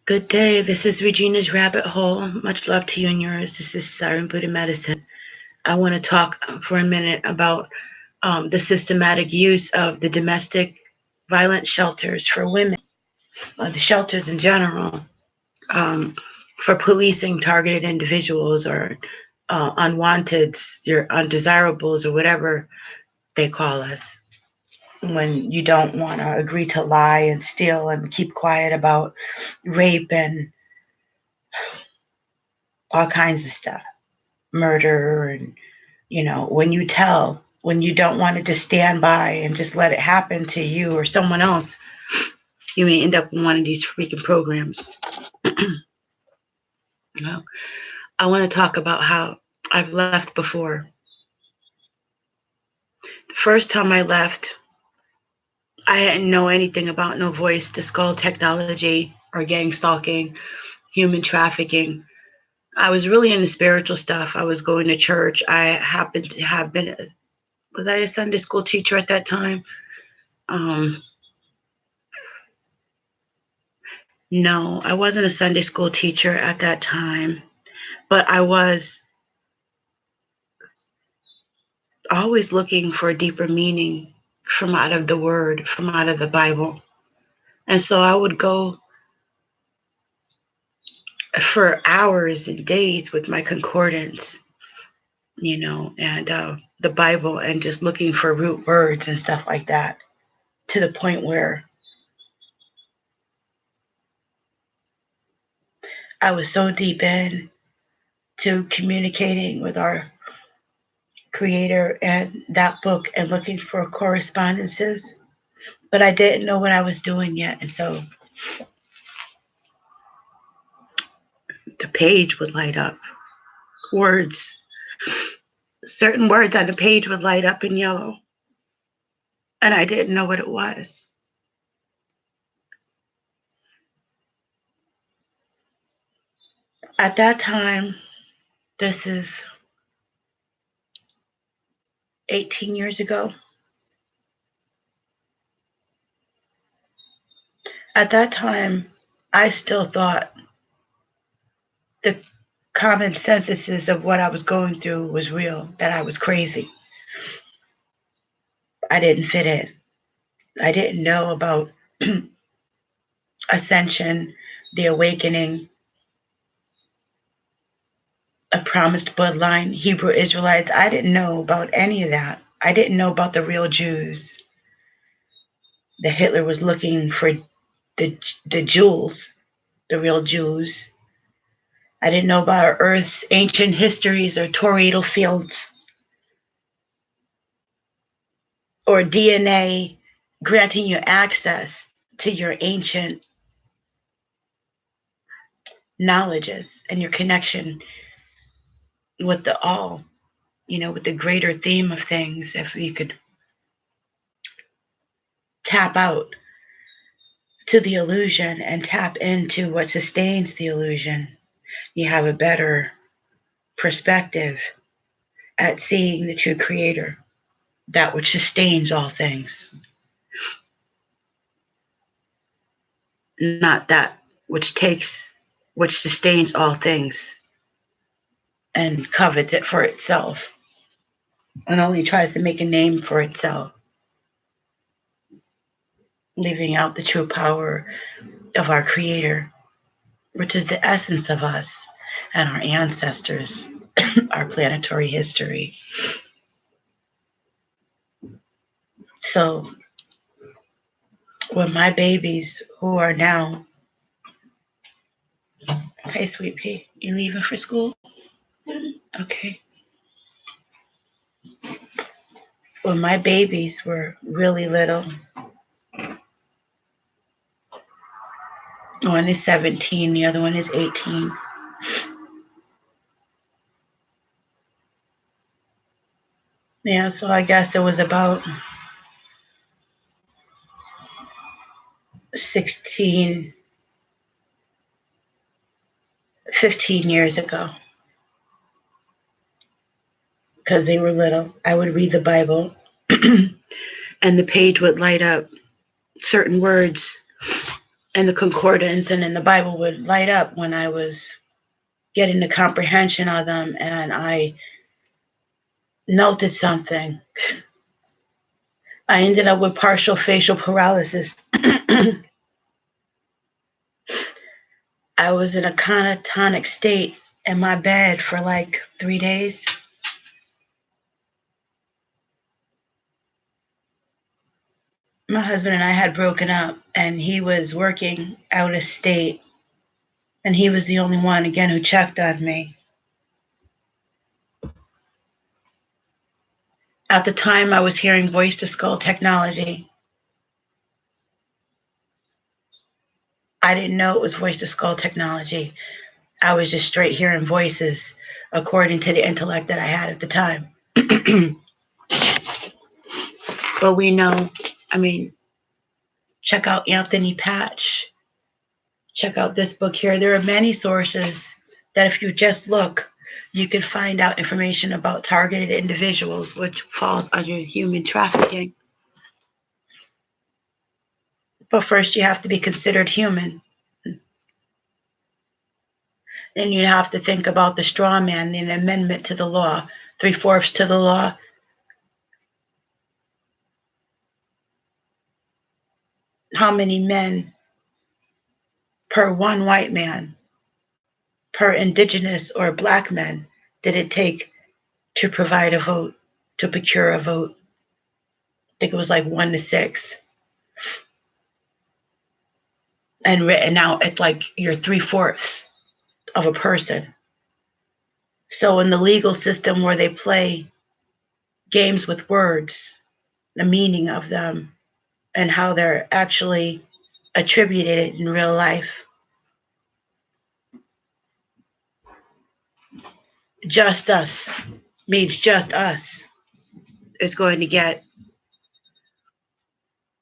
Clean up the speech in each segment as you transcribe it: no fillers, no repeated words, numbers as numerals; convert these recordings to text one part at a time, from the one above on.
Good day. This is Regina's Rabbit Hole. Much love to you and yours. This is Siren Buddha Medicine. I want to talk for a minute about the systematic use of the domestic violence shelters for women, the shelters in general, for policing targeted individuals or unwanted, your undesirables, or whatever they call us. When you don't want to agree to lie and steal and keep quiet about rape and all kinds of stuff, murder, and when you don't want to just stand by and just let it happen to you or someone else, you may end up in one of these freaking programs. Well, I want to talk about how I've left before. The first time I left, I didn't know anything about no voice to skull technology or gang stalking, human trafficking. I was really into spiritual stuff. I was going to church. I happened to have been, was I a Sunday school teacher at that time? No, I wasn't a Sunday school teacher at that time, but I was always looking for a deeper meaning from out of the Word, from out of the Bible. And so I would go for hours and days with my concordance, and the Bible, and just looking for root words and stuff like that, to the point where I was so deep in to communicating with our Creator and that book and looking for correspondences, but I didn't know what I was doing yet. And so the page would light up. Certain words on the page would light up in yellow. And I didn't know what it was. At that time, this is 18 years ago. At that time, I still thought the common synthesis of what I was going through was real, that I was crazy. I didn't fit in. I didn't know about ascension, the awakening, a promised bloodline, Hebrew Israelites. I didn't know about any of that. I didn't know about the real Jews. That Hitler was looking for the jewels, the real Jews. I didn't know about our Earth's ancient histories or tornado fields or DNA granting you access to your ancient knowledges and your connection with the all, with the greater theme of things. If you could tap out to the illusion and tap into what sustains the illusion, you have a better perspective at seeing the true Creator, that which sustains all things, not that which sustains all things and covets it for itself and only tries to make a name for itself, leaving out the true power of our Creator, which is the essence of us and our ancestors, our planetary history. So when my babies, who are now, hey, sweet pea, you leaving for school? Okay. When my babies were really little, one is 17, the other one is 18. Yeah, so I guess it was about 16, 15 years ago. Because they were little, I would read the Bible and the page would light up certain words and the concordance and in the Bible would light up when I was getting the comprehension of them, and I noted something. I ended up with partial facial paralysis. I was in a catatonic state in my bed for like 3 days. My husband and I had broken up, and he was working out of state, and he was the only one, again, who checked on me. At the time, I was hearing voice to skull technology. I didn't know it was voice to skull technology. I was just straight hearing voices according to the intellect that I had at the time. But we know, I mean, check out Anthony Patch. Check out this book here. There are many sources that if you just look, you can find out information about targeted individuals, which falls under human trafficking. But first, you have to be considered human. Then you have to think about the straw man, the amendment to the law, 3/4 to the law. How many men per one white man, per indigenous or black men, did it take to provide a vote, to procure a vote? I think it was like 1-6. And written out at like your 3/4 of a person. So in the legal system where they play games with words, the meaning of them, and how they're actually attributed in real life, just us means just us is going to get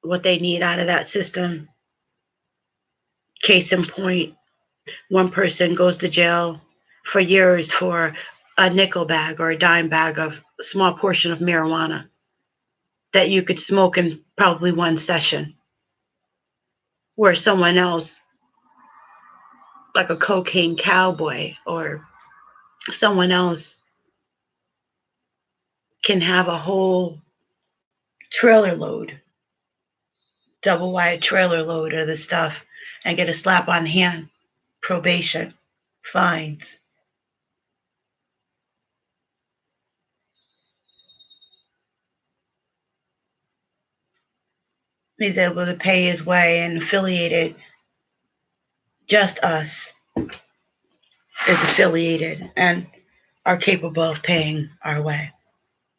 what they need out of that system. Case in point, one person goes to jail for years for a nickel bag or a dime bag of a small portion of marijuana that you could smoke in probably one session, where someone else, like a cocaine cowboy or someone else, can have a whole trailer load, double wide trailer load of the stuff and get a slap on the hand, probation, fines. He's able to pay his way, and affiliated, just us is affiliated and are capable of paying our way.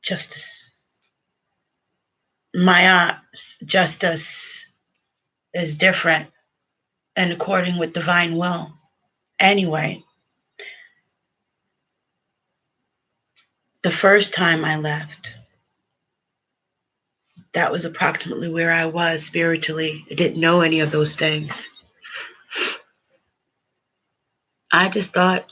Justice. My aunt's justice is different and according with divine will. Anyway, the first time I left, that was approximately where I was spiritually. I didn't know any of those things. I just thought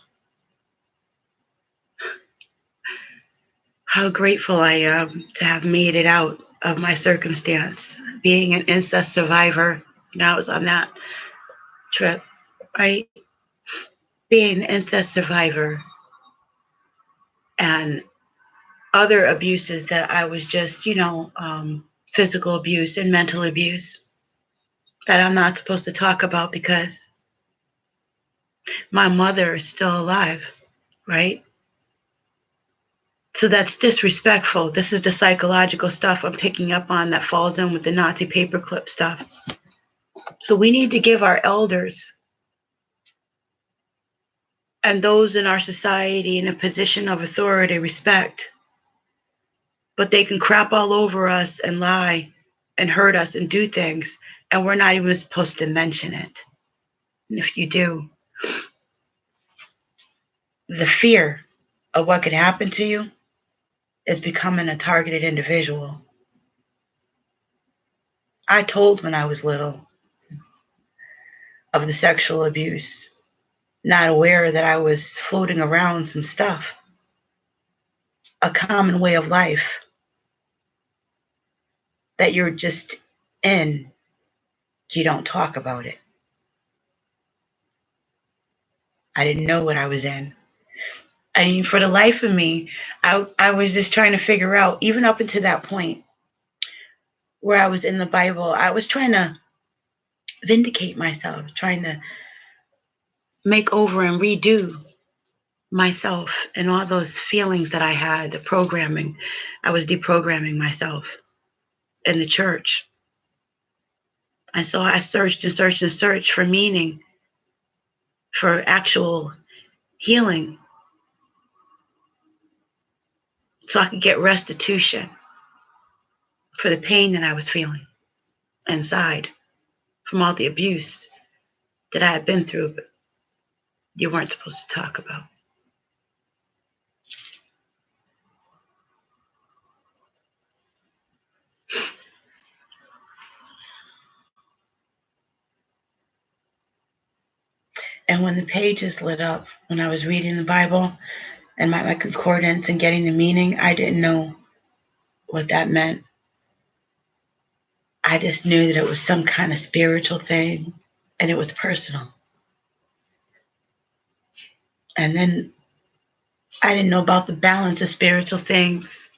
how grateful I am to have made it out of my circumstance, being an incest survivor. I was on that trip, right? Being an incest survivor and other abuses that I was just, physical abuse and mental abuse that I'm not supposed to talk about because my mother is still alive, right? So that's disrespectful. This is the psychological stuff I'm picking up on that falls in with the Nazi paperclip stuff. So we need to give our elders and those in our society in a position of authority respect. But they can crap all over us and lie and hurt us and do things, and we're not even supposed to mention it. And if you do, the fear of what could happen to you is becoming a targeted individual. I told when I was little of the sexual abuse, not aware that I was floating around some stuff, a common way of life that you're just in, you don't talk about it. I didn't know what I was in. I mean, for the life of me, I was just trying to figure out, even up until that point where I was in the Bible, I was trying to vindicate myself, trying to make over and redo myself and all those feelings that I had, the programming. I was deprogramming myself in the church. And so I searched and searched and searched for meaning, for actual healing, so I could get restitution for the pain that I was feeling inside from all the abuse that I had been through, but you weren't supposed to talk about. And when the pages lit up, when I was reading the Bible and my concordance and getting the meaning, I didn't know what that meant. I just knew that it was some kind of spiritual thing and it was personal. And then I didn't know about the balance of spiritual things.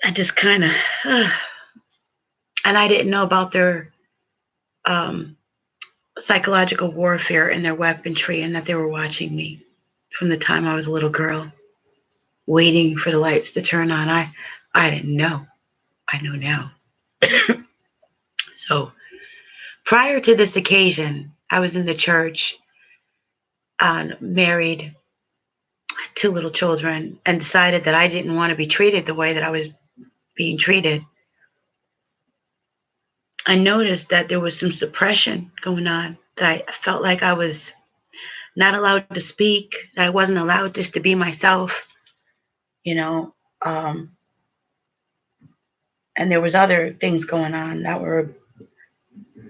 I just kind of, and I didn't know about their um, psychological warfare and their weaponry, and that they were watching me from the time I was a little girl, waiting for the lights to turn on. I didn't know. I know now. So prior to this occasion, I was in the church, married, 2 little children, and decided that I didn't want to be treated the way that I was being treated. I noticed that there was some suppression going on, that I felt like I was not allowed to speak, that I wasn't allowed just to be myself, you know. And there was other things going on that were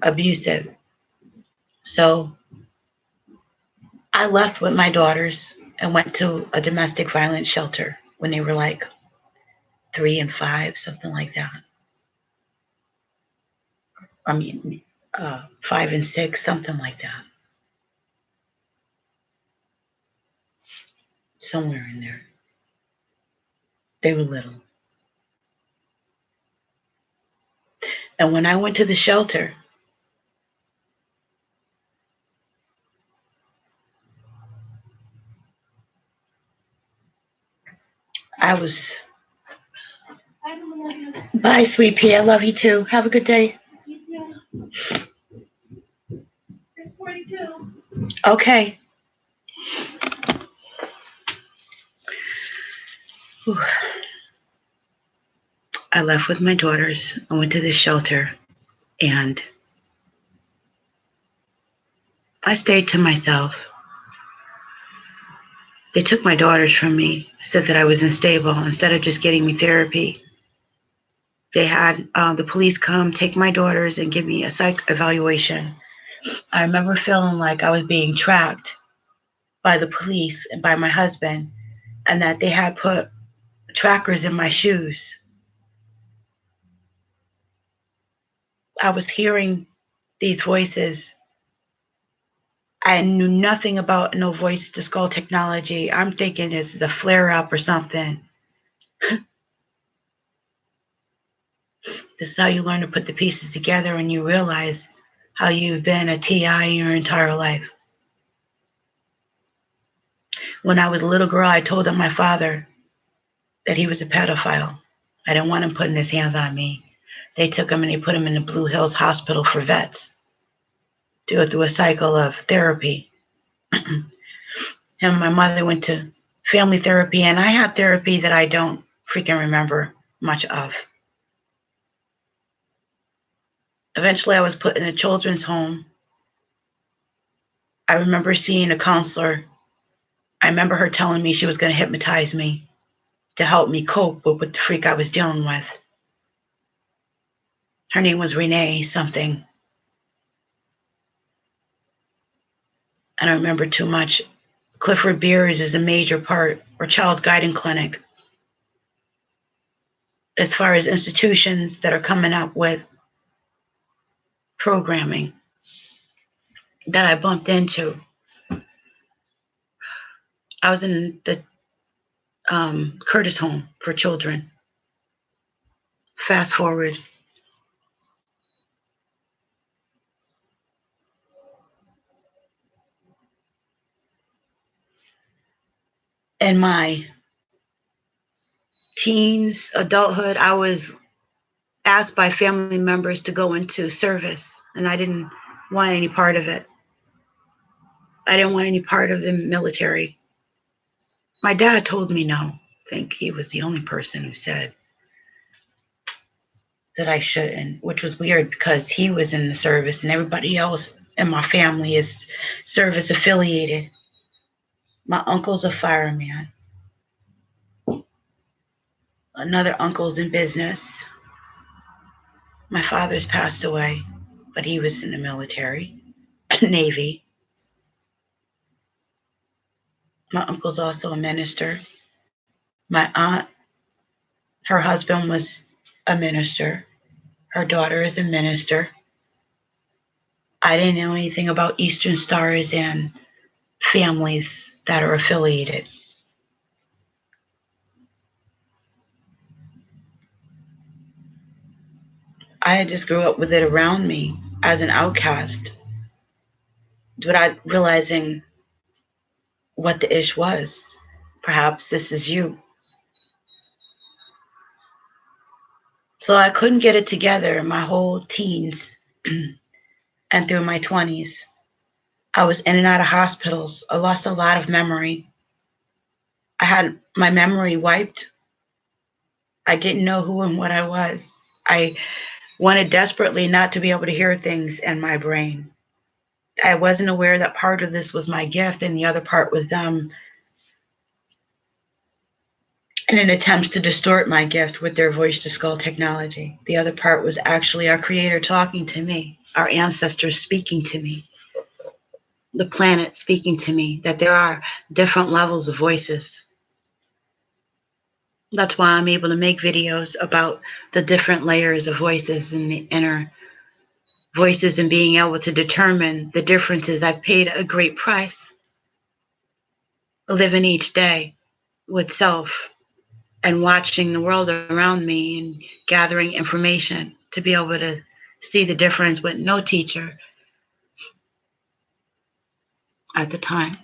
abusive. So I left with my daughters and went to a domestic violence shelter when they were like 3 and 5, something like that. I mean, 5 and 6, something like that. Somewhere in there. They were little. And when I went to the shelter, I was, bye, sweet pea. I love you too. Have a good day. Okay. Whew. I left with my daughters. I went to the shelter and I stayed to myself. They took my daughters from me, said that I was unstable. Instead of just getting me therapy, they had the police come take my daughters and give me a psych evaluation. I remember feeling like I was being tracked by the police and by my husband, and that they had put trackers in my shoes. I was hearing these voices. I knew nothing about no voice to skull technology. I'm thinking this is a flare up or something. This is how you learn to put the pieces together and you realize how you've been a TI your entire life. When I was a little girl, I told my father that he was a pedophile. I didn't want him putting his hands on me. They took him and they put him in the Blue Hills Hospital for vets to go through a cycle of therapy. Him and my mother went to family therapy, and I had therapy that I don't freaking remember much of. Eventually, I was put in a children's home. I remember seeing a counselor. I remember her telling me she was going to hypnotize me to help me cope with what the freak I was dealing with. Her name was Renee something. I don't remember too much. Clifford Beers is a major part, or Child Guiding Clinic, as far as institutions that are coming up with programming that I bumped into. I was in the Curtis home for children. Fast forward, in my teens, adulthood, I was asked by family members to go into service, and I didn't want any part of it. I didn't want any part of the military. My dad told me no. I think he was the only person who said that I shouldn't, which was weird because he was in the service and everybody else in my family is service affiliated. My uncle's a fireman. Another uncle's in business. My father's passed away, but he was in the military, Navy. My uncle's also a minister. My aunt, her husband was a minister. Her daughter is a minister. I didn't know anything about Eastern Stars and families that are affiliated. I just grew up with it around me as an outcast without realizing what the ish was. Perhaps this is you. So I couldn't get it together my whole teens and through my 20s. I was in and out of hospitals. I lost a lot of memory. I had my memory wiped. I didn't know who and what I was. I wanted desperately not to be able to hear things in my brain. I wasn't aware that part of this was my gift and the other part was them in an attempt to distort my gift with their voice to skull technology. The other part was actually our creator talking to me, our ancestors speaking to me, the planet speaking to me, that there are different levels of voices. That's why I'm able to make videos about the different layers of voices and the inner voices and being able to determine the differences. I've paid a great price living each day with self and watching the world around me and gathering information to be able to see the difference with no teacher at the time.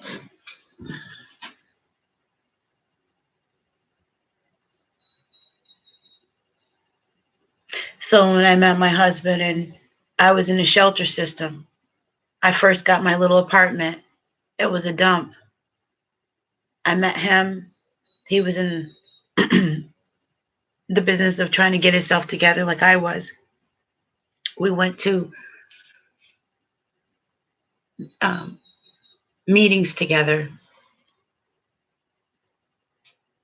So when I met my husband and I was in a shelter system, I first got my little apartment. It was a dump. I met him. He was in the business of trying to get himself together like I was. We went to um, meetings together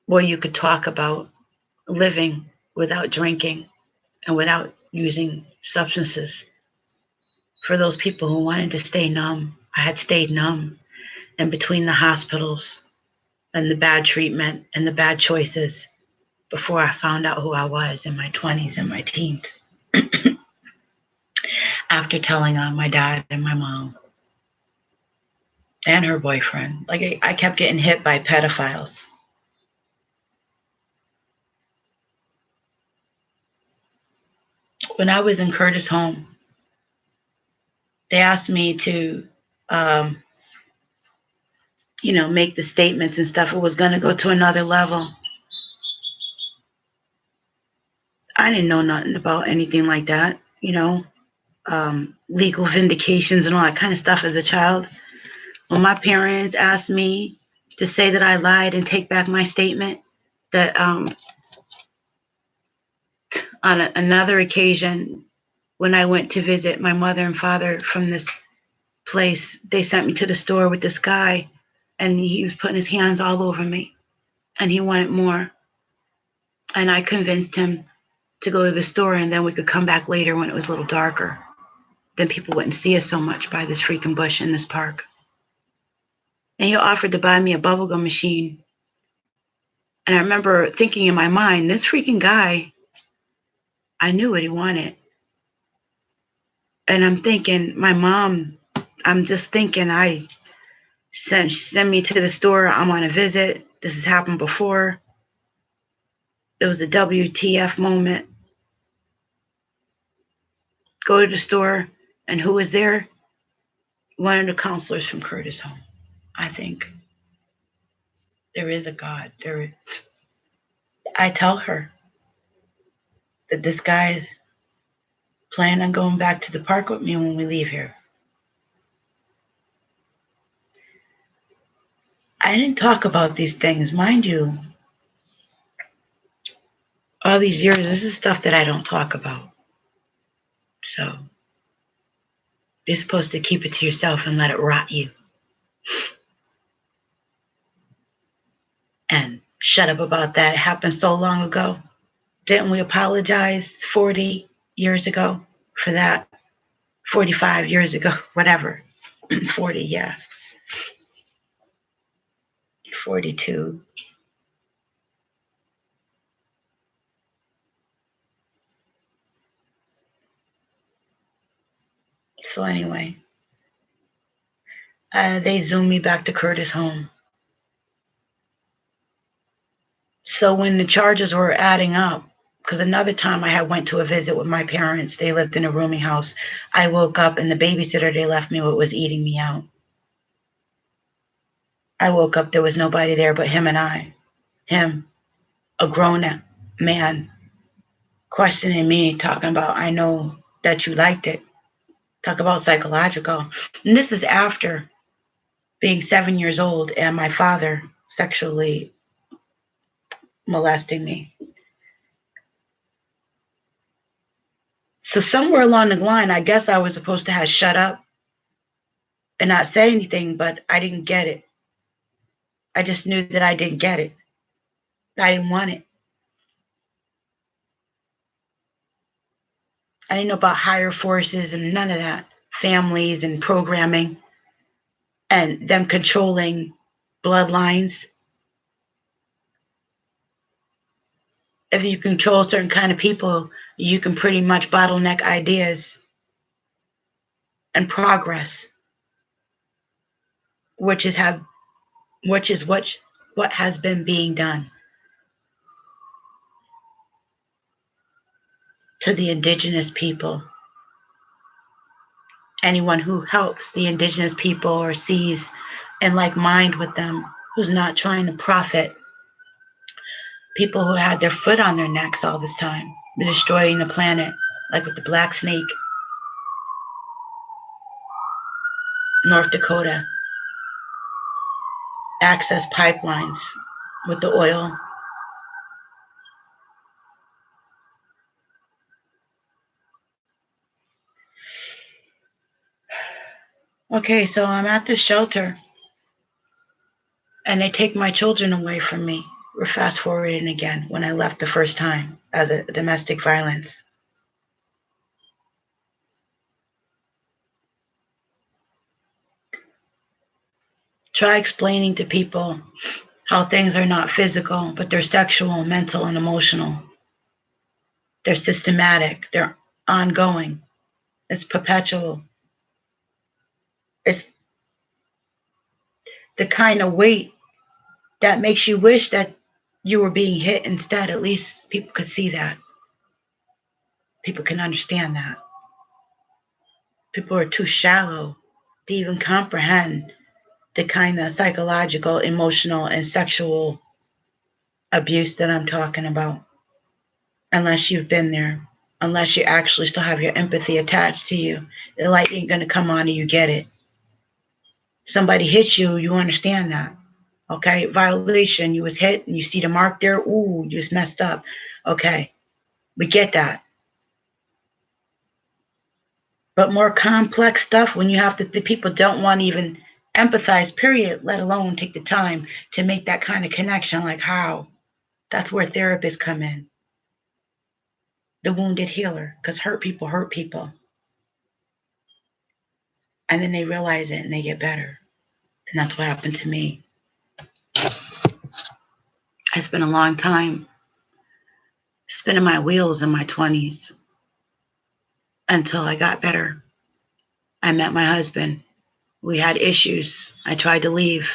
where you could talk about living without drinking and without using substances. For those people who wanted to stay numb, I had stayed numb in between the hospitals and the bad treatment and the bad choices before I found out who I was in my 20s and my teens. After telling on my dad and my mom and her boyfriend, like I kept getting hit by pedophiles. When I was in Curtis' home, they asked me to, um, make the statements and stuff. It was going to go to another level. I didn't know nothing about anything like that, legal vindications and all that kind of stuff as a child. When my parents asked me to say that I lied and take back my statement, that on another occasion, when I went to visit my mother and father from this place, they sent me to the store with this guy, and he was putting his hands all over me, and he wanted more. And I convinced him to go to the store, and then we could come back later when it was a little darker. Then people wouldn't see us so much by this freaking bush in this park. And he offered to buy me a bubblegum machine. And I remember thinking in my mind, this freaking guy, I knew what he wanted. And I'm thinking, my mom, I'm just thinking, Send me to the store. I'm on a visit. This has happened before. It was the WTF moment. Go to the store, and who was there? One of the counselors from Curtis Home. I think there is a God. I tell her that this guy is planning on going back to the park with me when we leave here. I didn't talk about these things, mind you. All these years, this is stuff that I don't talk about. So you're supposed to keep it to yourself and let it rot you. And shut up about that. It happened so long ago. Didn't we apologize 40 years ago for that? 45 years ago, whatever. 40, yeah. 42. So anyway, they zoomed me back to Curtis Home. So when the charges were adding up, because another time I had went to a visit with my parents, they lived in a rooming house. I woke up and the babysitter they left me with was eating me out. I woke up, there was nobody there but him and I. Him, a grown man, questioning me, talking about, I know that you liked it. Talk about psychological. And this is after being 7 years old and my father sexually molesting me. So somewhere along the line, I guess I was supposed to have shut up and not say anything, but I didn't get it. I just knew that I didn't get it. I didn't want it. I didn't know about higher forces and none of that. Families and programming and them controlling bloodlines. If you control certain kind of people, you can pretty much bottleneck ideas and progress, which is what has been being done to the indigenous people. Anyone who helps the indigenous people or sees in like mind with them, who's not trying to profit, people who had their foot on their necks all this time, destroying the planet, like with the black snake, North Dakota, access pipelines with the oil. Okay, so I'm at this shelter and they take my children away from me. We're fast forwarding again when I left the first time as a domestic violence. Try explaining to people how things are not physical, but they're sexual, mental, and emotional. They're systematic, they're ongoing, it's perpetual. It's the kind of weight that makes you wish that you were being hit instead. At least people could see that. People can understand that. People are too shallow to even comprehend the kind of psychological, emotional, and sexual abuse that I'm talking about. Unless you've been there, unless you actually still have your empathy attached to you, the light ain't gonna come on and you get it. Somebody hits you, you understand that. Okay, violation, you was hit and you see the mark there, ooh, you just messed up. Okay, we get that. But more complex stuff when you have to, the people don't want to even empathize, period, let alone take the time to make that kind of connection. Like how? That's where therapists come in. The wounded healer, because hurt people hurt people. And then they realize it and they get better. And that's what happened to me. I spent a long time spinning my wheels in my 20s until I got better. I met my husband. We had issues. I tried to leave.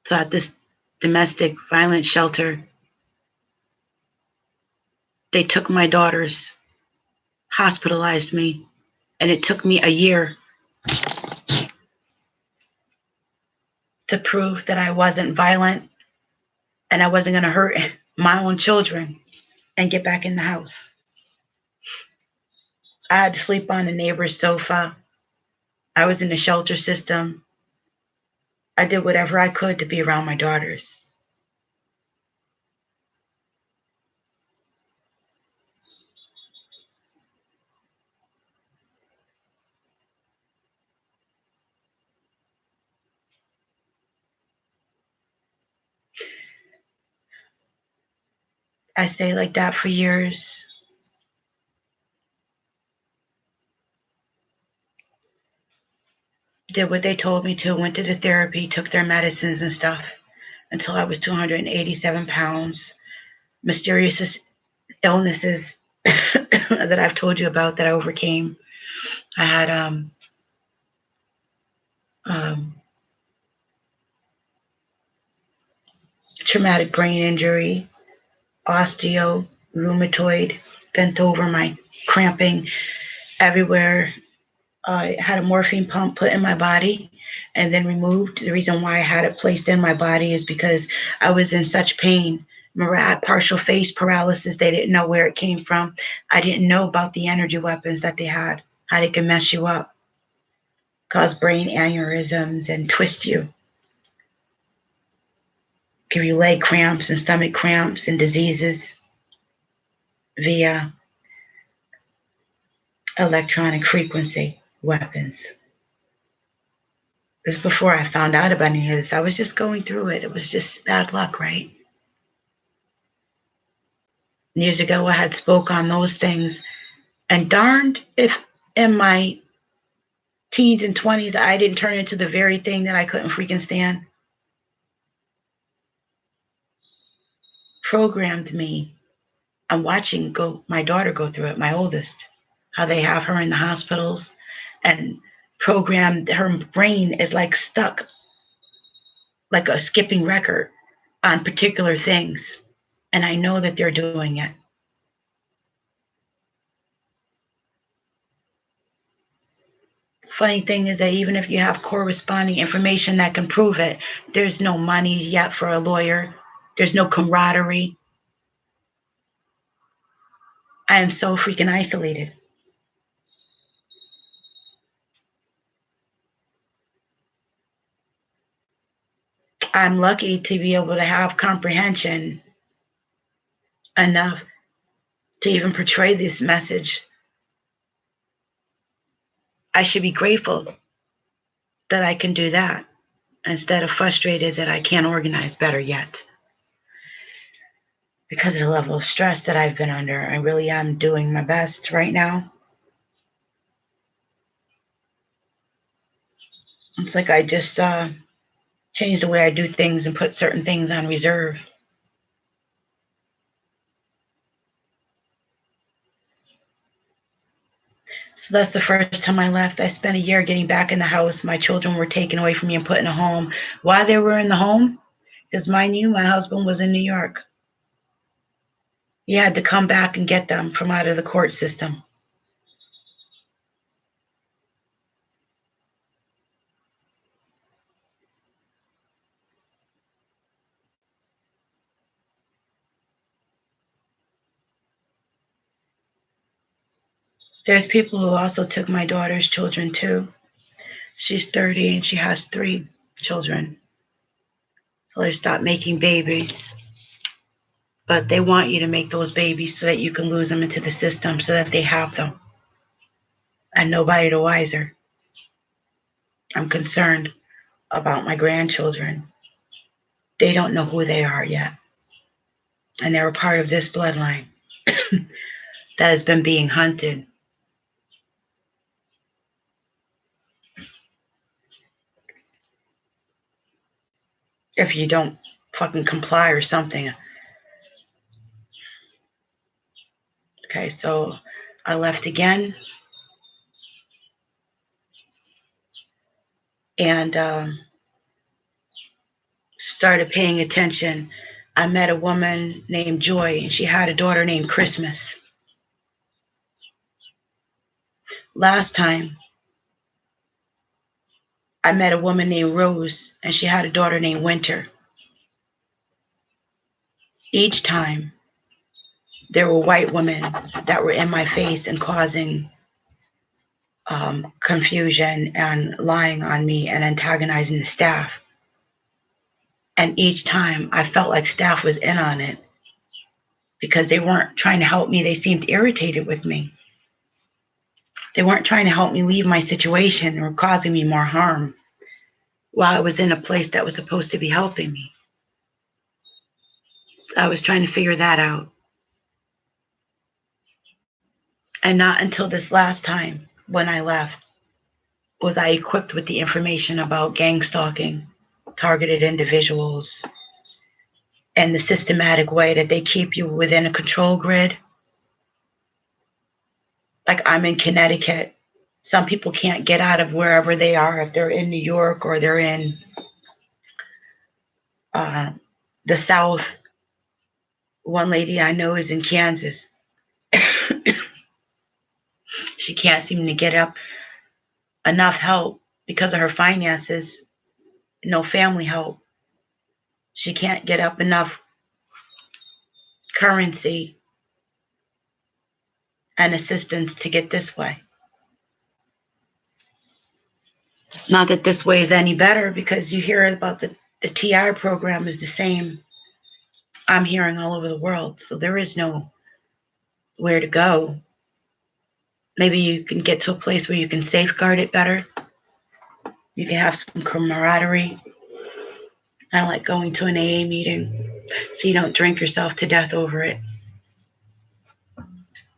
So at this domestic violence shelter, they took my daughters, hospitalized me, and it took me a year to prove that I wasn't violent and I wasn't going to hurt my own children and get back in the house. I had to sleep on the neighbor's sofa. I was in the shelter system. I did whatever I could to be around my daughters. I stayed like that for years. Did what they told me to, went to the therapy, took their medicines and stuff until I was 287 pounds. Mysterious illnesses that I've told you about that I overcame. I had um, traumatic brain injury, osteo, rheumatoid, bent over, my cramping everywhere. I had a morphine pump put in my body and then removed. The reason why I had it placed in my body is because I was in such pain. Remember, I had partial face paralysis. They didn't know where it came from. I didn't know about the energy weapons that they had, how they can mess you up, cause brain aneurysms, and twist you, give you leg cramps and stomach cramps and diseases via electronic frequency weapons. This is before I found out about any of this. I was just going through it. It was just bad luck, right? Years ago, I had spoke on those things, and darned if in my teens and 20s I didn't turn into the very thing that I couldn't freaking stand. Programmed me. I'm watching my daughter go through it, my oldest, how they have her in the hospitals, and programmed her brain is like stuck, like a skipping record on particular things. And I know that they're doing it. Funny thing is that even if you have corresponding information that can prove it, there's no money yet for a lawyer. There's no camaraderie. I am so freaking isolated. I'm lucky to be able to have comprehension enough to even portray this message. I should be grateful that I can do that instead of frustrated that I can't organize better yet. Because of the level of stress that I've been under, I really am doing my best right now. It's like I just changed the way I do things and put certain things on reserve. So that's the first time I left. I spent a year getting back in the house. My children were taken away from me and put in a home. Why they were in the home? Because mind you, my husband was in New York. He had to come back and get them from out of the court system. There's people who also took my daughter's children too. She's 30 and she has 3 children. So they stopped making babies. But they want you to make those babies so that you can lose them into the system so that they have them. And nobody the wiser. I'm concerned about my grandchildren. They don't know who they are yet. And they're a part of this bloodline that has been being hunted. If you don't fucking comply or something. Okay, so I left again. and started paying attention. I met a woman named Joy, and she had a daughter named Christmas. Last time, I met a woman named Rose, and she had a daughter named Winter. Each time, there were white women that were in my face and causing confusion and lying on me and antagonizing the staff. And each time, I felt like staff was in on it because they weren't trying to help me. They seemed irritated with me. They weren't trying to help me leave my situation. They were causing me more harm while I was in a place that was supposed to be helping me. So I was trying to figure that out. And not until this last time when I left was I equipped with the information about gang stalking, targeted individuals, and the systematic way that they keep you within a control grid. Like I'm in Connecticut. Some people can't get out of wherever they are if they're in New York or they're in uh, the South. One lady I know is in Kansas. She can't seem to get up enough help because of her finances, no family help. She can't get up enough currency and assistance to get this way. Not that this way is any better, because you hear about the TI program is the same. I'm hearing all over the world, so there is no where to go. Maybe you can get to a place where you can safeguard it better. You can have some camaraderie. I like going to an AA meeting so you don't drink yourself to death over it.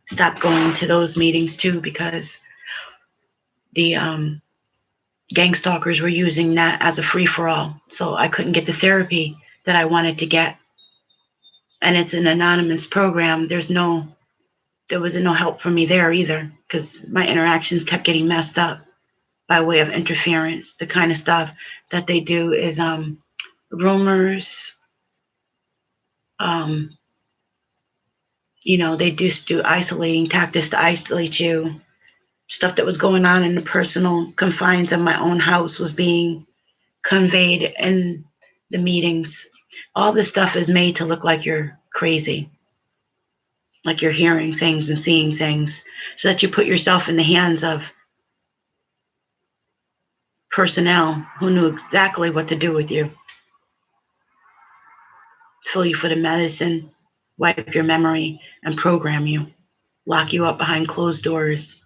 Stop going to those meetings too, because the gang stalkers were using that as a free-for-all. So I couldn't get the therapy that I wanted to get. And it's an anonymous program. There wasn't no help for me there either, because my interactions kept getting messed up by way of interference. The kind of stuff that they do is rumors. They just do isolating tactics to isolate you. Stuff that was going on in the personal confines of my own house was being conveyed in the meetings. All this stuff is made to look like you're crazy, like you're hearing things and seeing things, so that you put yourself in the hands of personnel who knew exactly what to do with you. Fill you full of medicine, wipe your memory, and program you, lock you up behind closed doors,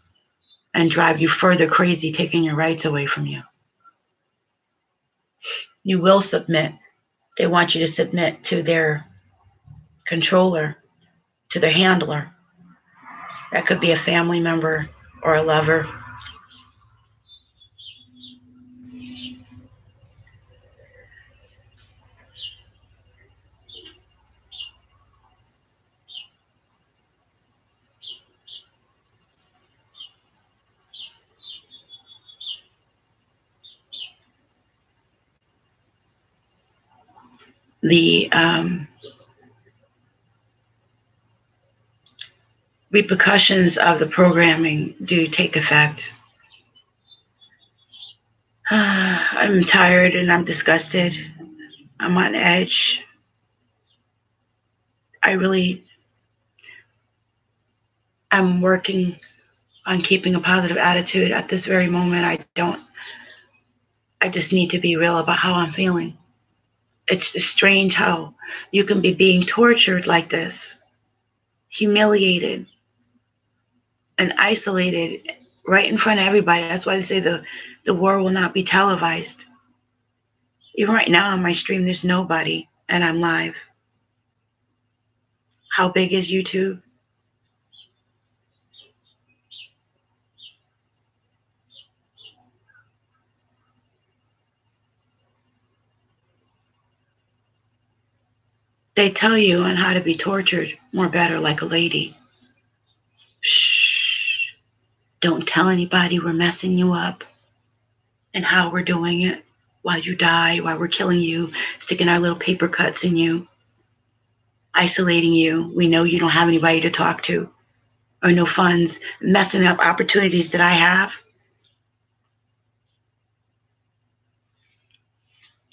and drive you further crazy, taking your rights away from you. You will submit. They want you to submit to their controller, to their handler. That could be a family member or a lover. The repercussions of the programming do take effect. I'm tired and I'm disgusted. I'm on edge. I'm working on keeping a positive attitude at this very moment. I just need to be real about how I'm feeling. It's just strange how you can be being tortured like this, humiliated and isolated right in front of everybody. That's why they say the war will not be televised. Even right now on my stream, there's nobody and I'm live. How big is YouTube? They tell you on how to be tortured more better like a lady. Shh. Don't tell anybody we're messing you up. and how we're doing it while you die, while we're killing you, sticking our little paper cuts in you, isolating you. We know you don't have anybody to talk to or no funds, messing up opportunities that I have,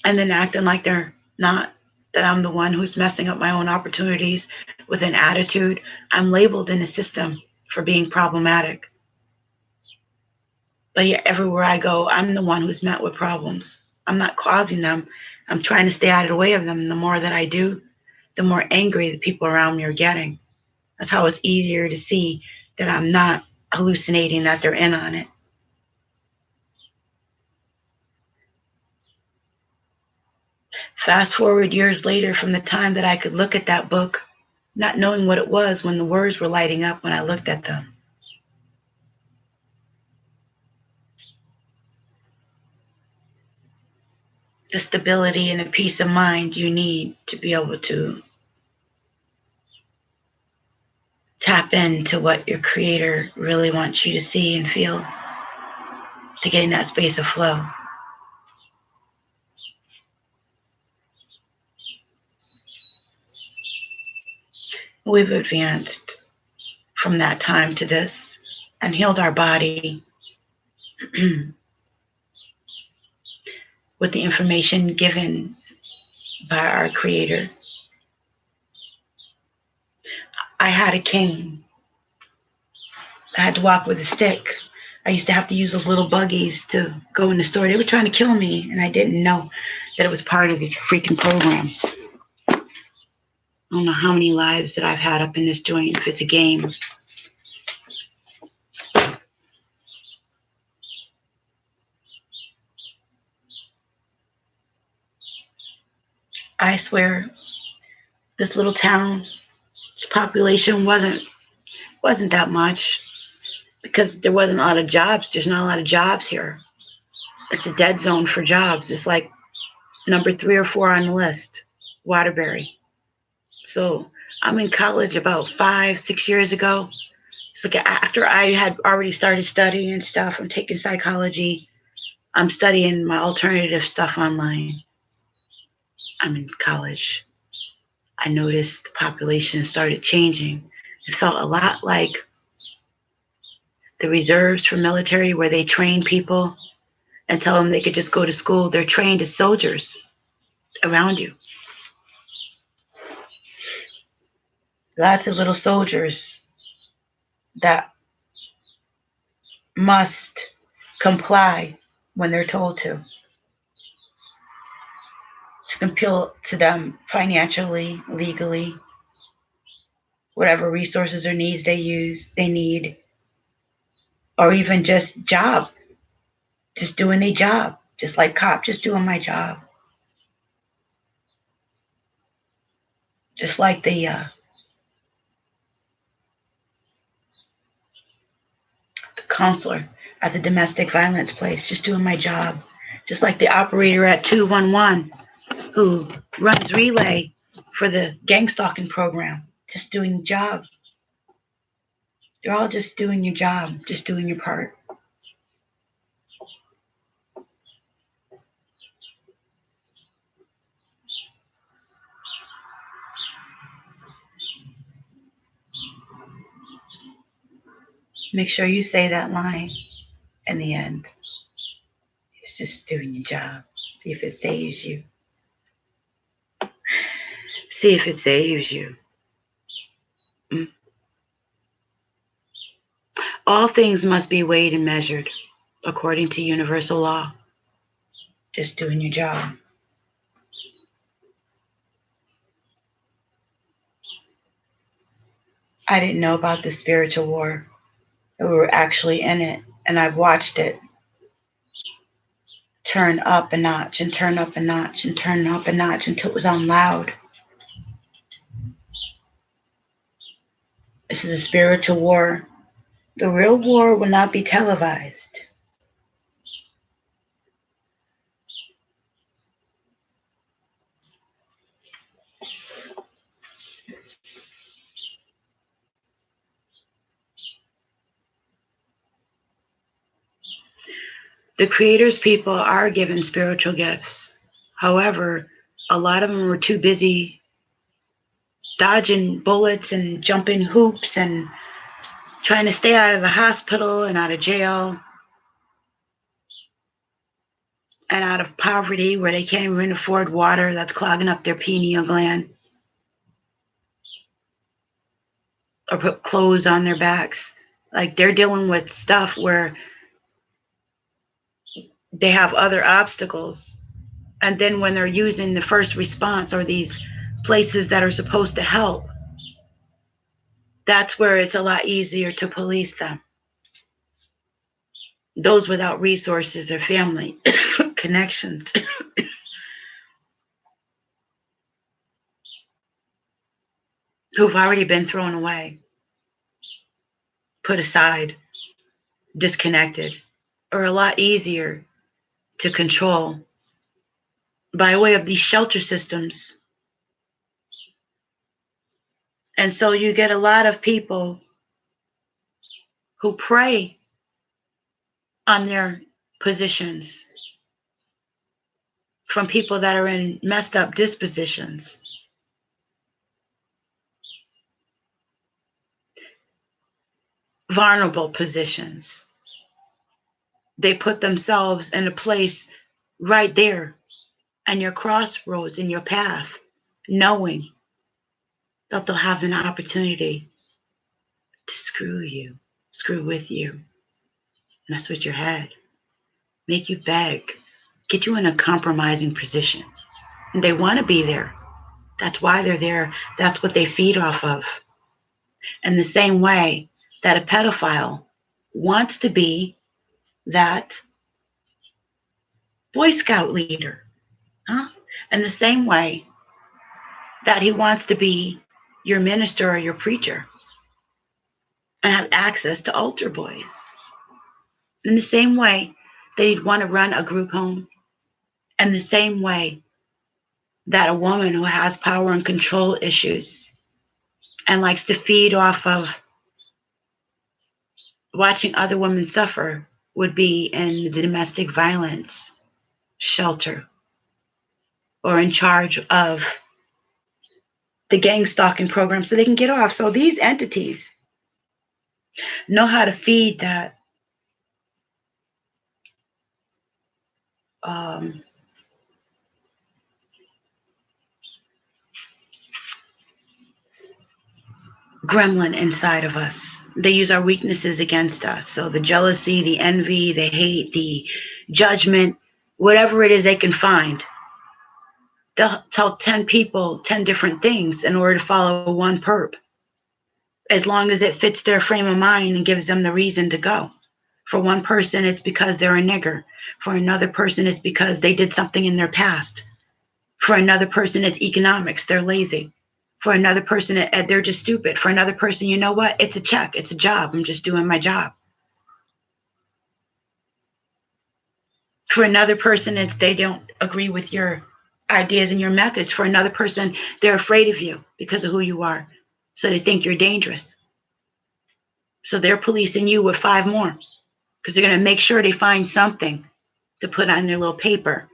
and then acting like they're not, that I'm the one who's messing up my own opportunities with an attitude. I'm labeled in the system for being problematic. But yet, everywhere I go, I'm the one who's met with problems. I'm not causing them. I'm trying to stay out of the way of them. And the more that I do, the more angry the people around me are getting. That's how it's easier to see that I'm not hallucinating, that they're in on it. Fast forward years later from the time that I could look at that book, not knowing what it was when the words were lighting up when I looked at them. The stability and the peace of mind you need to be able to tap into what your creator really wants you to see and feel, to get in that space of flow. We've advanced from that time to this and healed our body with the information given by our creator. I had a cane. I had to walk with a stick. I used to have to use those little buggies to go in the store. They were trying to kill me, and I didn't know that it was part of the freaking program. I don't know how many lives that I've had up in this joint if it's a game. I swear, this little town, its population wasn't that much because there wasn't a lot of jobs. There's not a lot of jobs here. It's a dead zone for jobs. It's like number 3 or 4 on the list, Waterbury. So I'm in college about 5, 6 years ago. It's like after I had already started studying and stuff. I'm taking psychology. I'm studying my alternative stuff online. I'm in college. I noticed the population started changing. It felt a lot like the reserves for military where they train people and tell them they could just go to school. They're trained as soldiers around you. Lots of little soldiers that must comply when they're told to compel to them financially, legally, whatever resources or needs they need, or even just job, just doing a job, just like cop, just doing my job, just like the counselor at the domestic violence place, just doing my job, just like the operator at 211 who runs relay for the gang stalking program, just doing the job. You're all just doing your job, just doing your part. Make sure you say that line in the end. It's just doing your job. See if it saves you. See if it saves you. Mm. All things must be weighed and measured according to universal law. Just doing your job. I didn't know about the spiritual war, that we were actually in it, and I've watched it turn up a notch and turn up a notch and turn up a notch until it was on loud. This is a spiritual war. The real war will not be televised. The Creator's people are given spiritual gifts. However, a lot of them were too busy dodging bullets and jumping hoops and trying to stay out of the hospital and out of jail and out of poverty where they can't even afford water that's clogging up their pineal gland, or put clothes on their backs. Like, they're dealing with stuff where they have other obstacles. And then when they're using the first response or these places that are supposed to help, that's where it's a lot easier to police them. Those without resources or family connections. Who've already been thrown away, put aside, disconnected, are a lot easier to control by way of these shelter systems. And so you get a lot of people who prey on their positions from people that are in messed up dispositions. Vulnerable positions. They put themselves in a place right there and your crossroads in your path, knowing that they'll have an opportunity to screw with you, mess with your head, make you beg, get you in a compromising position. And they want to be there. That's why they're there. That's what they feed off of. In the same way that a pedophile wants to be that Boy Scout leader, huh? In the same way that he wants to be your minister or your preacher and have access to altar boys. In the same way they'd want to run a group home. In the same way that a woman who has power and control issues and likes to feed off of watching other women suffer would be in the domestic violence shelter or in charge of the gang stalking program so they can get off. So these entities know how to feed that gremlin inside of us. They use our weaknesses against us. So the jealousy, the envy, the hate, the judgment, whatever it is they can find. They'll tell 10 people 10 different things in order to follow one perp, as long as it fits their frame of mind and gives them the reason to go. For one person, it's because they're a nigger. For another person, it's because they did something in their past. For another person, it's economics. They're lazy. For another person, they're just stupid. For another person, you know what? It's a check. It's a job. I'm just doing my job. For another person, it's they don't agree with your ideas and your methods. For another person, they're afraid of you because of who you are. So they think you're dangerous. So they're policing you with 5 more because they're going to make sure they find something to put on their little paper.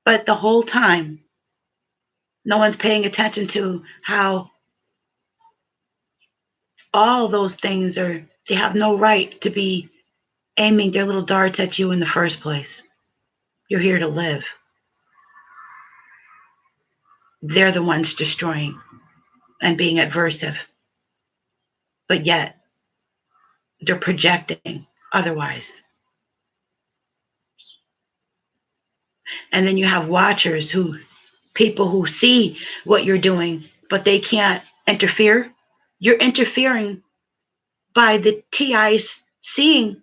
But the whole time, no one's paying attention to how all those things they have no right to be aiming their little darts at you in the first place. You're here to live. They're the ones destroying and being adversive. But yet, they're projecting otherwise. And then you have watchers people who see what you're doing, but they can't interfere. You're interfering by the TIs seeing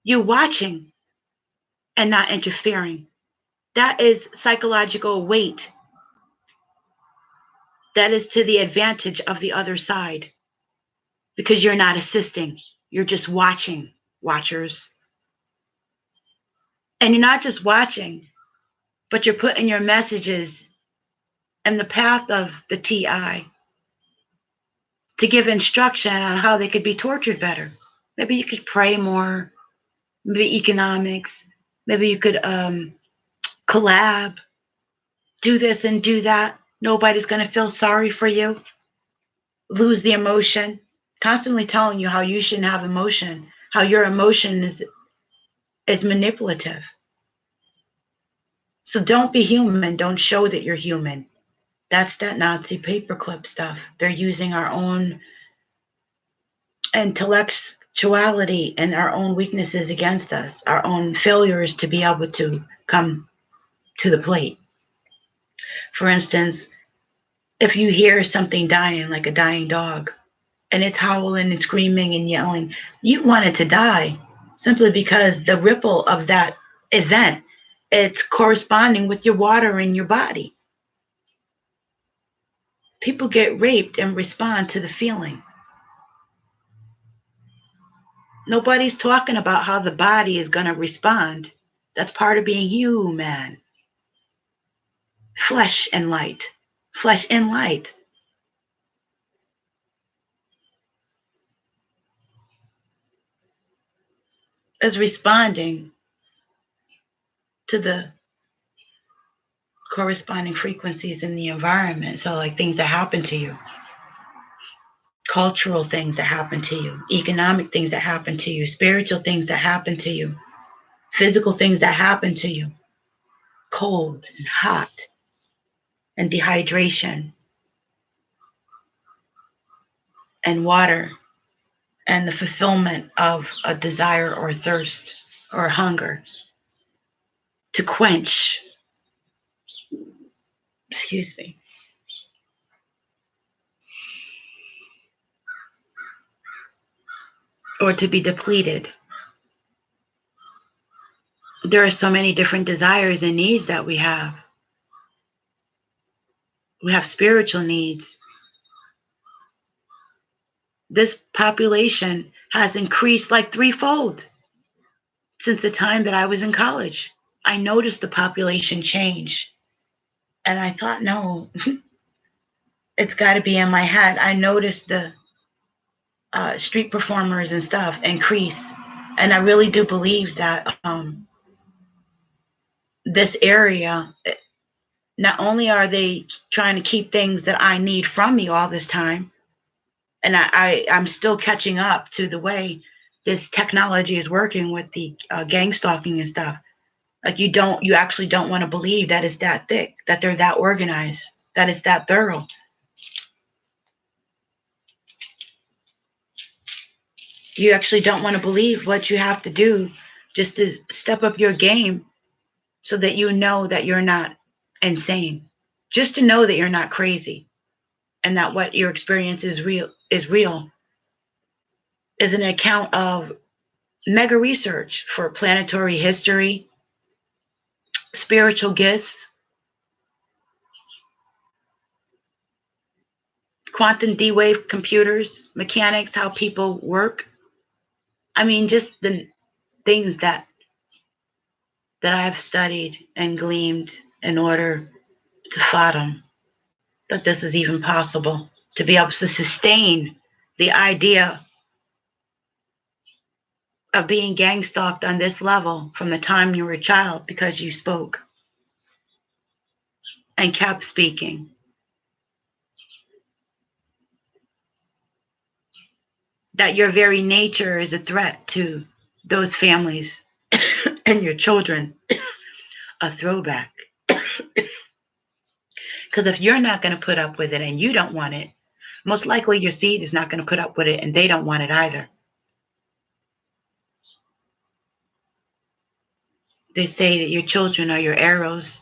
you watching and not interfering. That is psychological weight. That is to the advantage of the other side because you're not assisting. You're just watching, watchers. And you're not just watching, but you're putting your messages in the path of the TI to give instruction on how they could be tortured better. Maybe you could pray more. maybe economics. Maybe you could collab, do this and do that. Nobody's going to feel sorry for you. Lose the emotion. Constantly telling you how you shouldn't have emotion, how your emotion is manipulative. So don't be human. Don't show that you're human. That's that Nazi paperclip stuff. They're using our own intellectuality and our own weaknesses against us, our own failures to be able to come to the plate. For instance, if you hear something dying, like a dying dog, and it's howling and screaming and yelling, you want it to die simply because the ripple of that event, it's corresponding with your water in your body. People get raped and respond to the feeling. Nobody's talking about how the body is going to respond. That's part of being human. Flesh and light. Flesh and light. Is responding to the corresponding frequencies in the environment. So, like things that happen to you, cultural things that happen to you, economic things that happen to you, spiritual things that happen to you, physical things that happen to you, cold and hot and dehydration and water and the fulfillment of a desire or thirst or hunger to quench, excuse me, or to be depleted. There are so many different desires and needs that we have. We have spiritual needs. This population has increased like threefold since the time that I was in college. I noticed the population change. And I thought, no, it's got to be in my head. I noticed the street performers and stuff increase. And I really do believe that this area, not only are they trying to keep things that I need from me all this time, and I'm still catching up to the way this technology is working with the gang stalking and stuff. Like you actually don't want to believe that it's that thick, that they're that organized, that it's that thorough. You actually don't want to believe what you have to do just to step up your game so that you know that you're not insane. Just to know that you're not crazy and that what your experience is real is an account of mega research for planetary history, spiritual gifts, quantum D-wave computers, mechanics, how people work. I mean, just the things that I've studied and gleaned in order to fathom that this is even possible, to be able to sustain the idea of being gang stalked on this level from the time you were a child because you spoke and kept speaking. That your very nature is a threat to those families and your children. A throwback. Because if you're not going to put up with it and you don't want it, most likely your seed is not going to put up with it and they don't want it either. They say that your children are your arrows,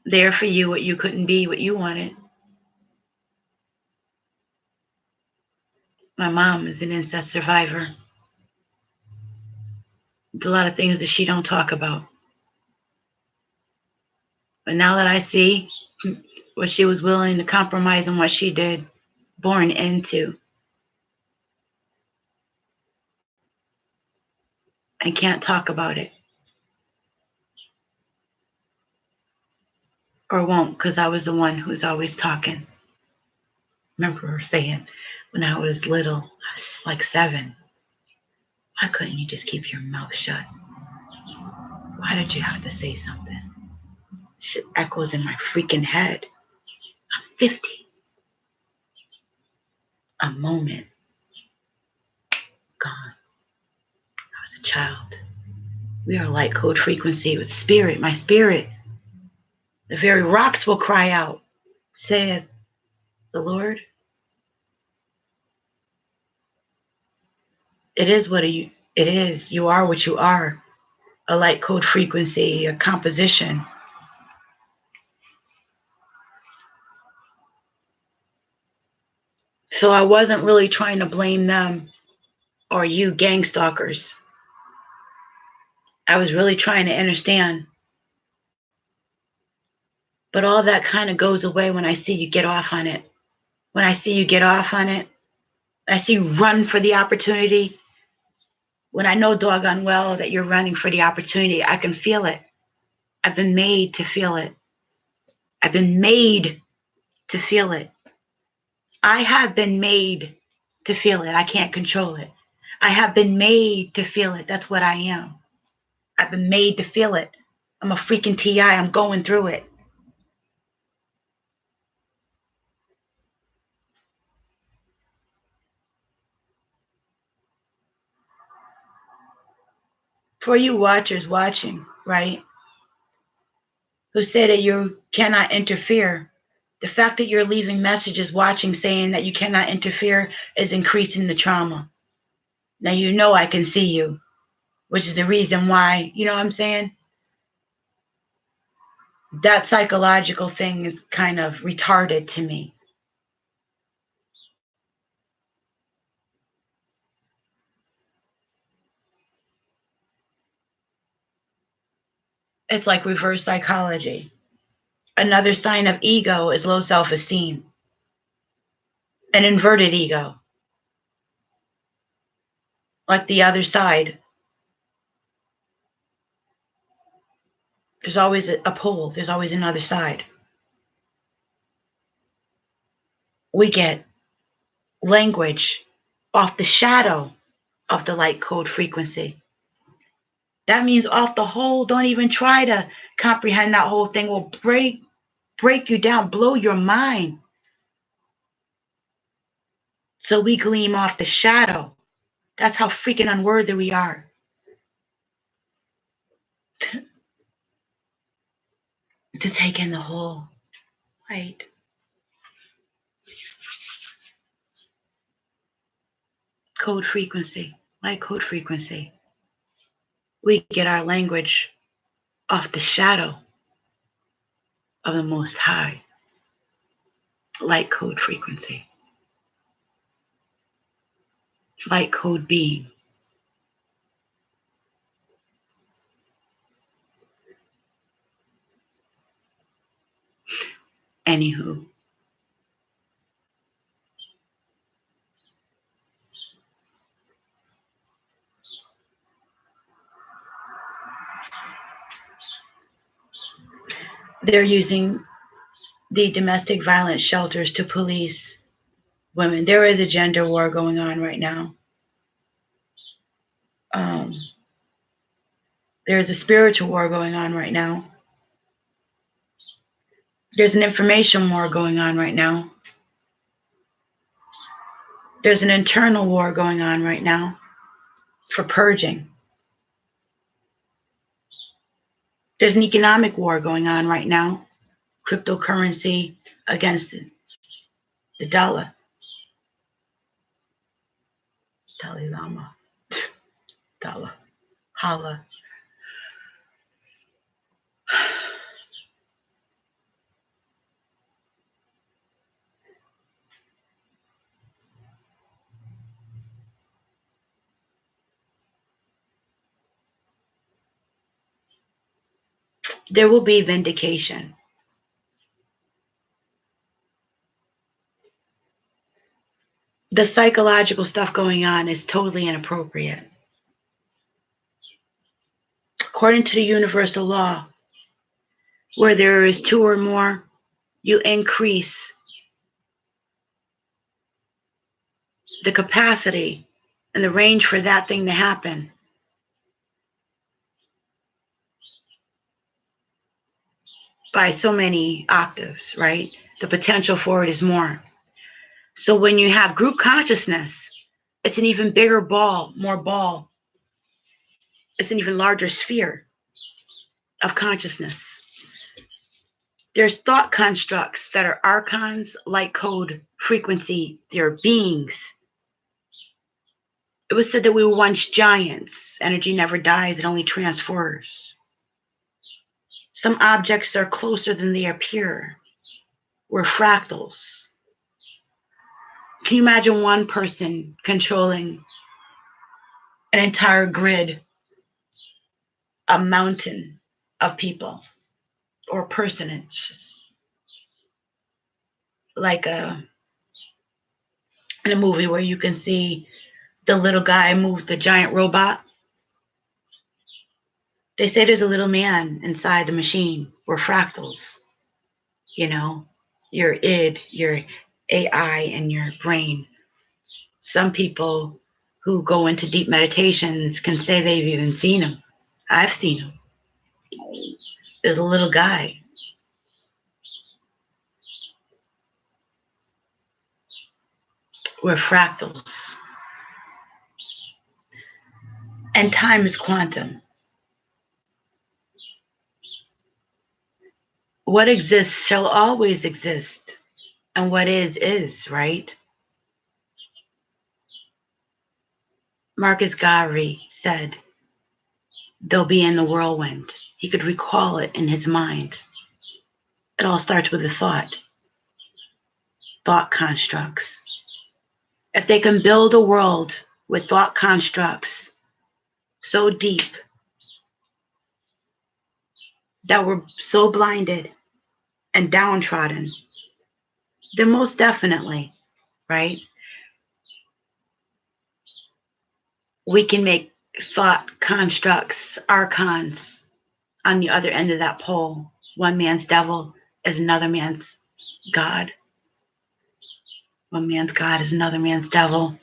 there for you what you couldn't be, what you wanted. My mom is an incest survivor. There's a lot of things that she don't talk about. But now that I see what she was willing to compromise and what she did, born into, I can't talk about it. Or won't, because I was the one who's always talking. Remember her saying when I was little, I was like 7, Why couldn't you just keep your mouth shut? Why did you have to say something? Shit echoes in my freaking head. I'm 50. A moment gone. I was a child. We are light code frequency. It was spirit, my spirit. The very rocks will cry out, saith the Lord. It is what it is. You are what you are. A light code frequency, a composition. So I wasn't really trying to blame them or you gang stalkers. I was really trying to understand. But all that kind of goes away when I see you get off on it. When I see you get off on it, I see you run for the opportunity. When I know doggone well that you're running for the opportunity, I can feel it. I've been made to feel it. I've been made to feel it. I have been made to feel it. I can't control it. I have been made to feel it. That's what I am. I've been made to feel it. I'm a freaking TI. I'm going through it. For you watchers watching, right, who say that you cannot interfere, the fact that you're leaving messages watching saying that you cannot interfere is increasing the trauma. Now you know I can see you, which is the reason why, you know what I'm saying? That psychological thing is kind of retarded to me. It's like reverse psychology. Another sign of ego is low self-esteem, an inverted ego, like the other side. There's always a pole. There's always another side. We get language off the shadow of the light code frequency. That means off the whole, don't even try to comprehend that whole thing. Will break you down, blow your mind. So we gleam off the shadow. That's how freaking unworthy we are. To take in the whole light. Code frequency, light code frequency. We get our language off the shadow of the Most High, light code frequency, light code being. Anywho, they're using the domestic violence shelters to police women. There is a gender war going on right now. There's a spiritual war going on right now. There's an information war going on right now. There's an internal war going on right now for purging. There's an economic war going on right now. Cryptocurrency against the dollar. Dalai Lama. Dollar. Holla. There will be vindication. The psychological stuff going on is totally inappropriate. According to the universal law, where there is two or more, you increase the capacity And the range for that thing to happen by so many octaves, right? The potential for it is more. So when you have group consciousness, it's an even bigger ball, more ball. It's an even larger sphere of consciousness. There's thought constructs that are archons, light code, frequency. They're beings. It was said that we were once giants. Energy never dies, it only transfers. Some objects are closer than they appear. We're fractals. Can you imagine one person controlling an entire grid, a mountain of people or personages? Like in a movie where you can see the little guy move the giant robot. They say there's a little man inside the machine. We're fractals, you know, your id, your AI, and your brain. Some people who go into deep meditations can say they've even seen him. I've seen him. There's a little guy. We're fractals. And time is quantum. What exists shall always exist. And what is, right? Marcus Garvey said, they'll be in the whirlwind. He could recall it in his mind. It all starts with a thought constructs. If they can build a world with thought constructs so deep that we're so blinded and downtrodden, then most definitely, right, we can make thought constructs, archons on the other end of that pole. One man's devil is another man's God. One man's God is another man's devil.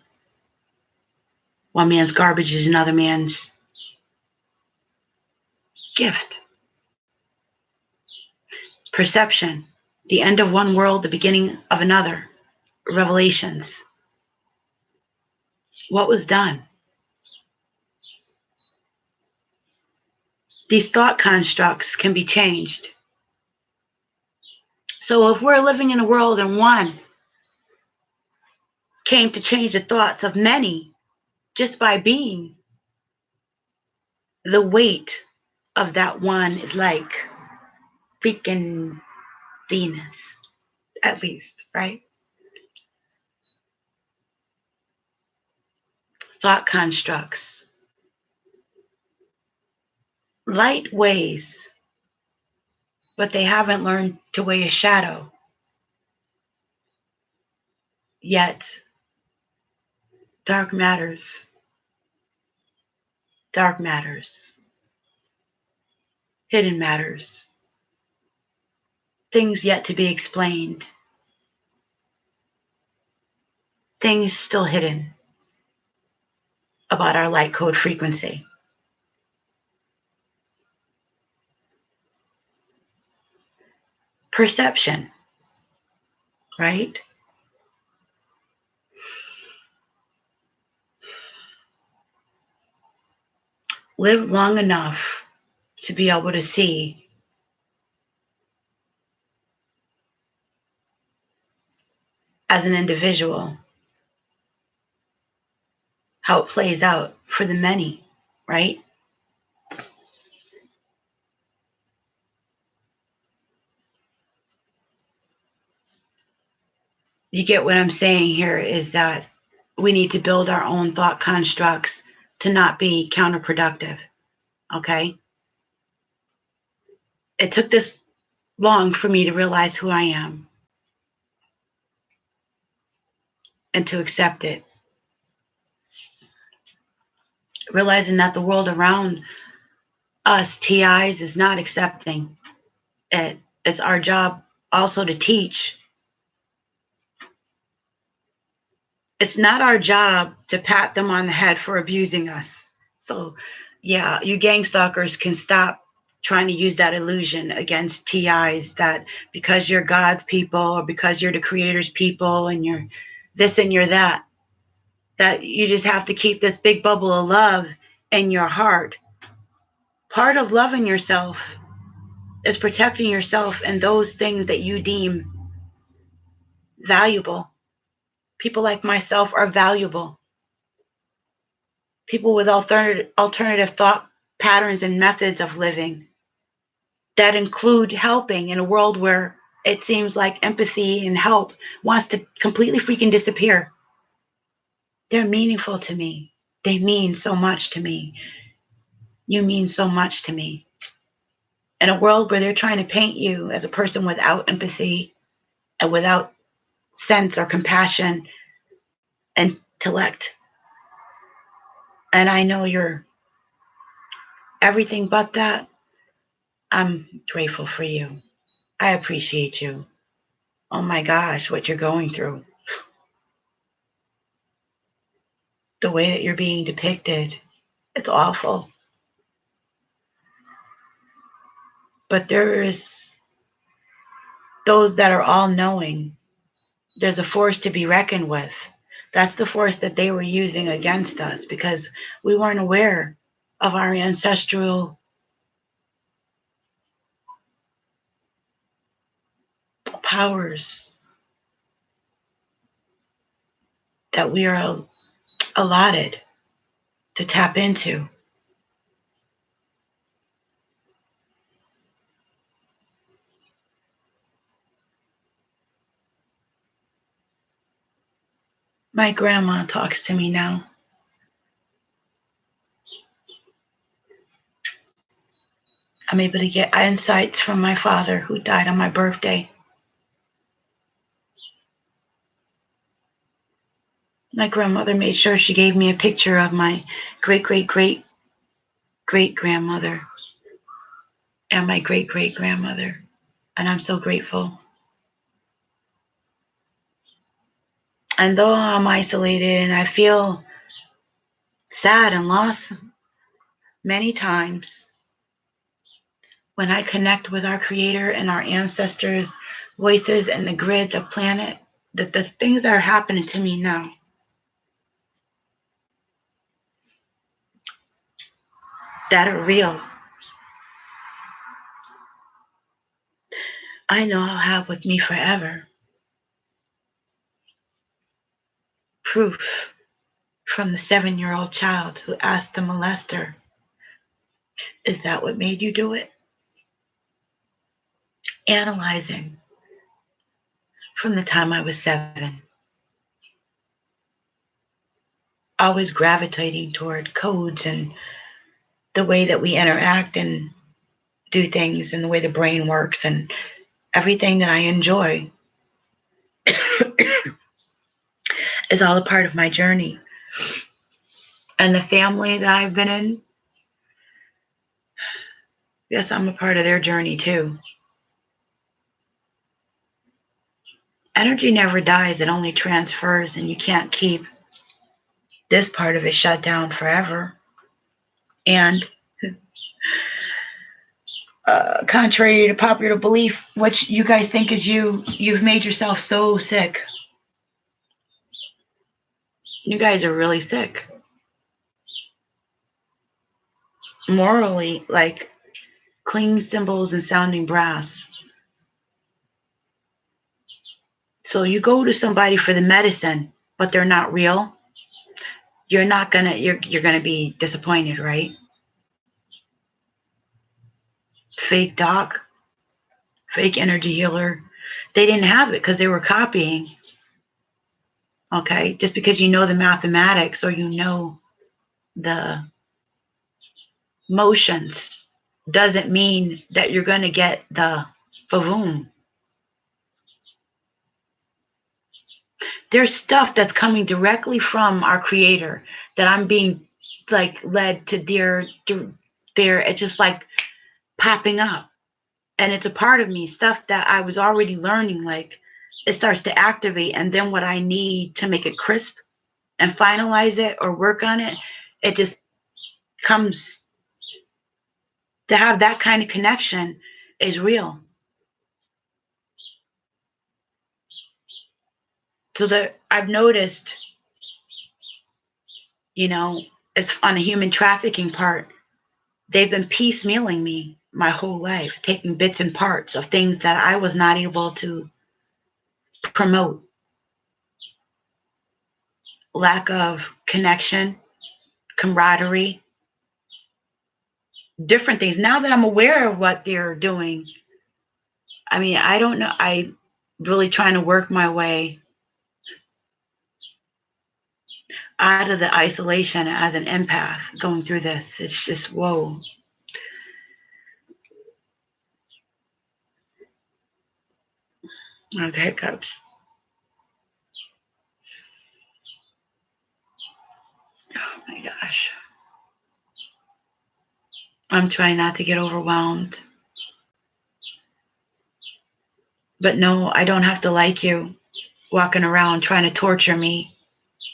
One man's garbage is another man's gift. Perception, the end of one world, the beginning of another. Revelations. What was done? These thought constructs can be changed. So if we're living in a world and one came to change the thoughts of many just by being, the weight of that one is like freaking Venus, at least, right? Thought constructs. Light weighs, but they haven't learned to weigh a shadow yet. Dark matters. Dark matters. Hidden matters. Things yet to be explained. Things still hidden about our light code frequency. Perception, right? Live long enough to be able to see as an individual how it plays out for the many, right? You get what I'm saying here is that we need to build our own thought constructs to not be counterproductive, okay? It took this long for me to realize who I am and to accept it. Realizing that the world around us, TIs, is not accepting it. It's our job also to teach. It's not our job to pat them on the head for abusing us. So, yeah, you gang stalkers can stop trying to use that illusion against TIs that because you're God's people or because you're the Creator's people and you're this and you're that you just have to keep this big bubble of love in your heart. Part of loving yourself is protecting yourself and those things that you deem valuable. People like myself are valuable. People with alternative thought patterns and methods of living that include helping in a world where it seems like empathy and help wants to completely freaking disappear. They're meaningful to me. They mean so much to me. You mean so much to me. In a world where they're trying to paint you as a person without empathy and without sense or compassion and intellect. And I know you're everything but that. I'm grateful for you. I appreciate you. Oh my gosh, what you're going through. The way that you're being depicted. It's awful. But there is those that are all knowing. There's a force to be reckoned with. That's the force that they were using against us because we weren't aware of our ancestral powers that we are allotted to tap into. My grandma talks to me now. I'm able to get insights from my father who died on my birthday. My grandmother made sure she gave me a picture of my great great great great grandmother and my great great grandmother. And I'm so grateful. And though I'm isolated and I feel sad and lost many times, when I connect with our creator and our ancestors' voices and the grid, the planet, the things that are happening to me now, that are real, I know I'll have with me forever proof from the 7-year-old child who asked the molester, "Is that what made you do it?" Analyzing from the time I was 7, always gravitating toward codes and the way that we interact and do things and the way the brain works and everything that I enjoy is all a part of my journey. And the family that I've been in, yes, I'm a part of their journey too. Energy never dies, it only transfers, and you can't keep this part of it shut down forever. And contrary to popular belief, what you guys think is you've made yourself so sick. You guys are really sick. Morally, like clean cymbals and sounding brass. So you go to somebody for the medicine, but they're not real. You're gonna be disappointed, right? Fake doc, fake energy healer. They didn't have it because they were copying. Okay, just because you know the mathematics or you know the motions doesn't mean that you're going to get the boom. There's stuff that's coming directly from our creator that I'm being like led to there. It's just like popping up, and it's a part of me, stuff that I was already learning. Like it starts to activate, and then what I need to make it crisp and finalize it or work on it, it just comes to have that kind of connection is real. So that I've noticed, you know, as on a human trafficking part, they've been piecemealing me my whole life, taking bits and parts of things that I was not able to promote. Lack of connection, camaraderie, different things. Now that I'm aware of what they're doing, I mean, I don't know. I really trying to work my way out of the isolation as an empath going through this. It's just, whoa. I have hiccups. Oh my gosh. I'm trying not to get overwhelmed. But no, I don't have to like you walking around trying to torture me.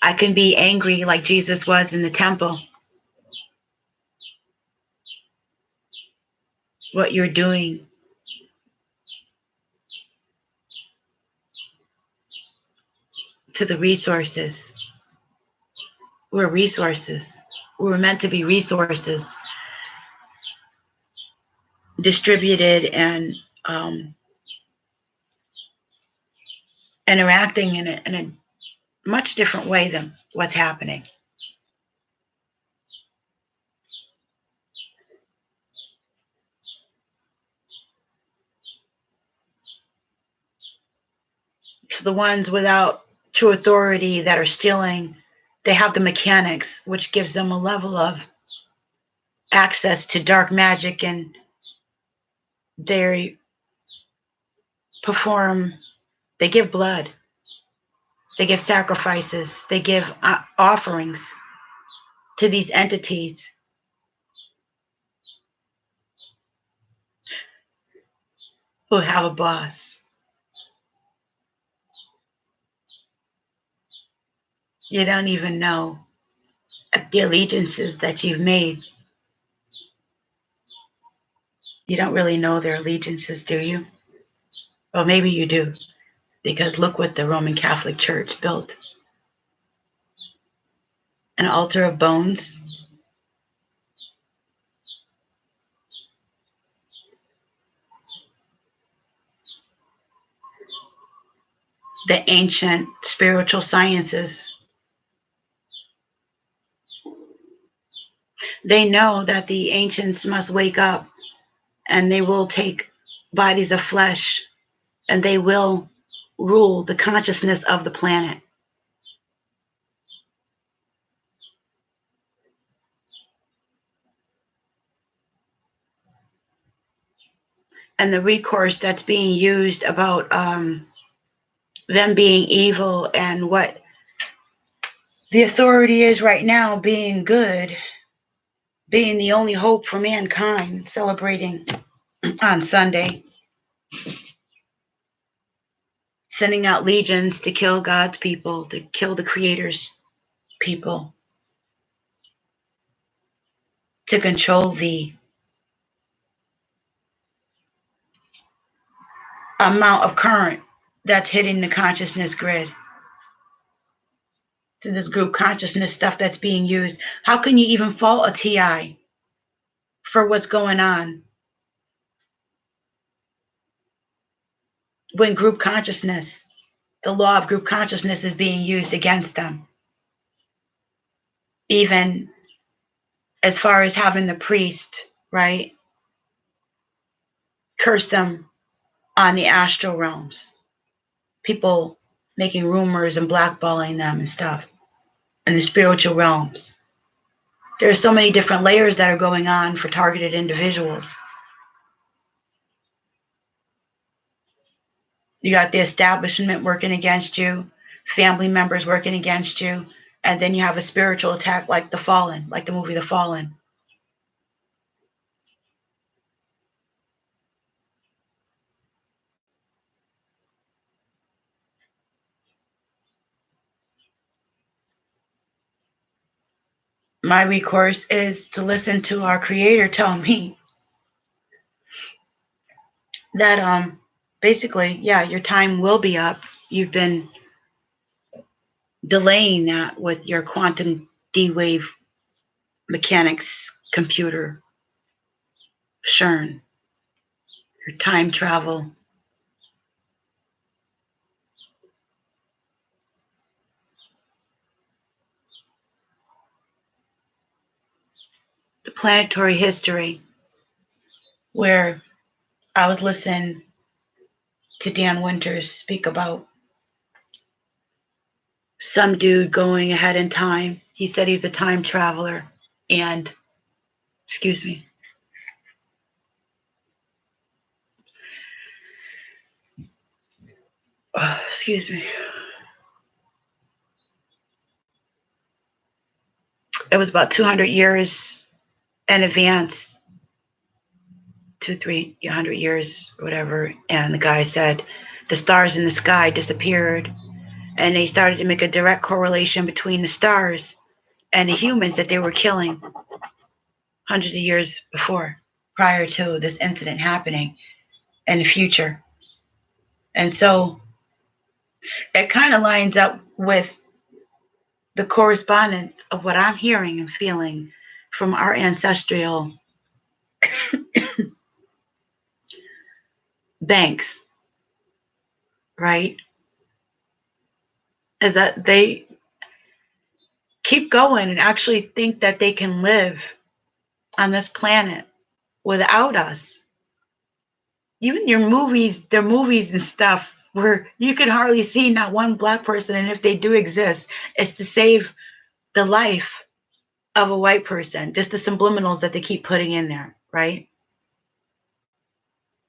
I can be angry like Jesus was in the temple. What you're doing to the resources. We're resources. We were meant to be resources distributed and interacting in a much different way than what's happening. So the ones without true authority that are stealing, they have the mechanics, which gives them a level of access to dark magic, and they perform, they give blood, they give sacrifices, they give offerings to these entities who have a boss. You don't even know the allegiances that you've made. You don't really know their allegiances, do you? Well, maybe you do, because look what the Roman Catholic Church built. An altar of bones. The ancient spiritual sciences. They know that the ancients must wake up and they will take bodies of flesh and they will rule the consciousness of the planet. And the recourse that's being used about them being evil and what the authority is right now being good, being the only hope for mankind, celebrating on Sunday, sending out legions to kill God's people, to kill the Creator's people, to control the amount of current that's hitting the consciousness grid, to this group consciousness stuff that's being used. How can you even fault a TI for what's going on when group consciousness, the law of group consciousness is being used against them? Even as far as having the priest, right, curse them on the astral realms. People making rumors and blackballing them and stuff in the spiritual realms. There are so many different layers that are going on for targeted individuals. You got the establishment working against you, family members working against you, and then you have a spiritual attack like The Fallen, like the movie The Fallen. My recourse is to listen to our creator tell me that basically, yeah, your time will be up. You've been delaying that with your quantum D-wave mechanics computer, CERN, your time travel. The planetary history, where I was listening to Dan Winters speak about some dude going ahead in time. He said he's a time traveler. And, excuse me, excuse me. It was about 200 years in advance, 300 years, whatever. And the guy said the stars in the sky disappeared. And they started to make a direct correlation between the stars and the humans that they were killing hundreds of years before, prior to this incident happening in the future. And so it kind of lines up with the correspondence of what I'm hearing and feeling from our ancestral banks, right? Is that they keep going and actually think that they can live on this planet without us. Even your movies, their movies and stuff, where you can hardly see not one black person, and if they do exist, it's to save the life of a white person, just the subliminals that they keep putting in there, right?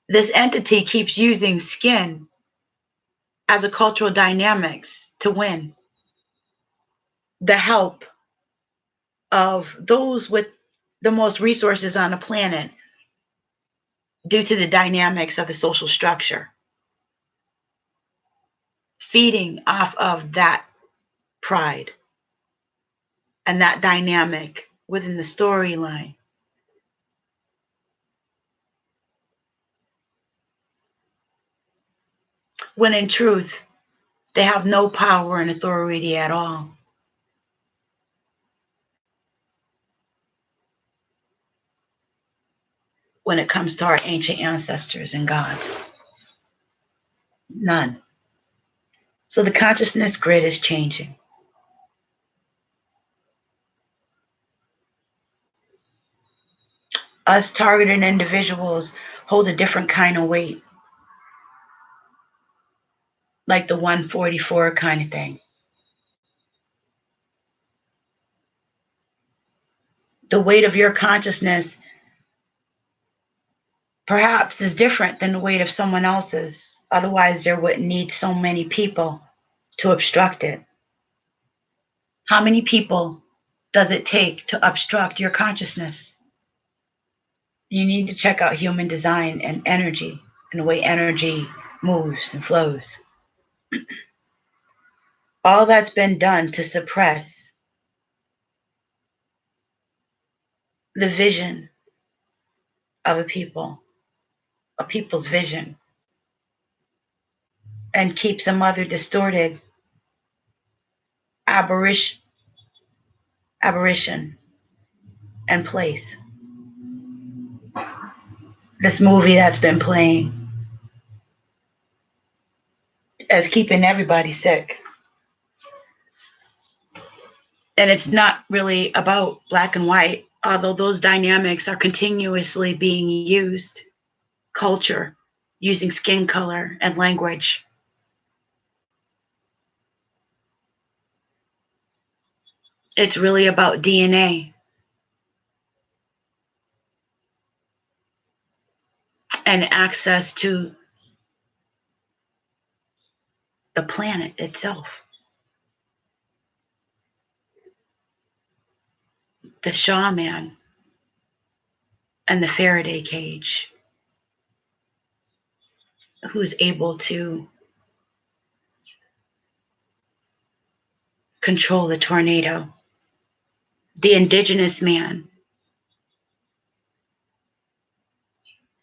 This entity keeps using skin as a cultural dynamics to win the help of those with the most resources on the planet due to the dynamics of the social structure, feeding off of that pride and that dynamic within the storyline. When in truth, they have no power and authority at all. When it comes to our ancient ancestors and gods, none. So the consciousness grid is changing. Us targeted individuals hold a different kind of weight, like the 144 kind of thing. The weight of your consciousness perhaps is different than the weight of someone else's. Otherwise, there wouldn't need so many people to obstruct it. How many people does it take to obstruct your consciousness? You need to check out human design and energy and the way energy moves and flows. All that's been done to suppress the vision of a people's vision, and keep some other distorted aberration in place. This movie that's been playing is keeping everybody sick. And it's not really about black and white, although those dynamics are continuously being used. Culture, using skin color and language. It's really about DNA and access to the planet itself. The shaman and the Faraday cage, who's able to control the tornado, the indigenous man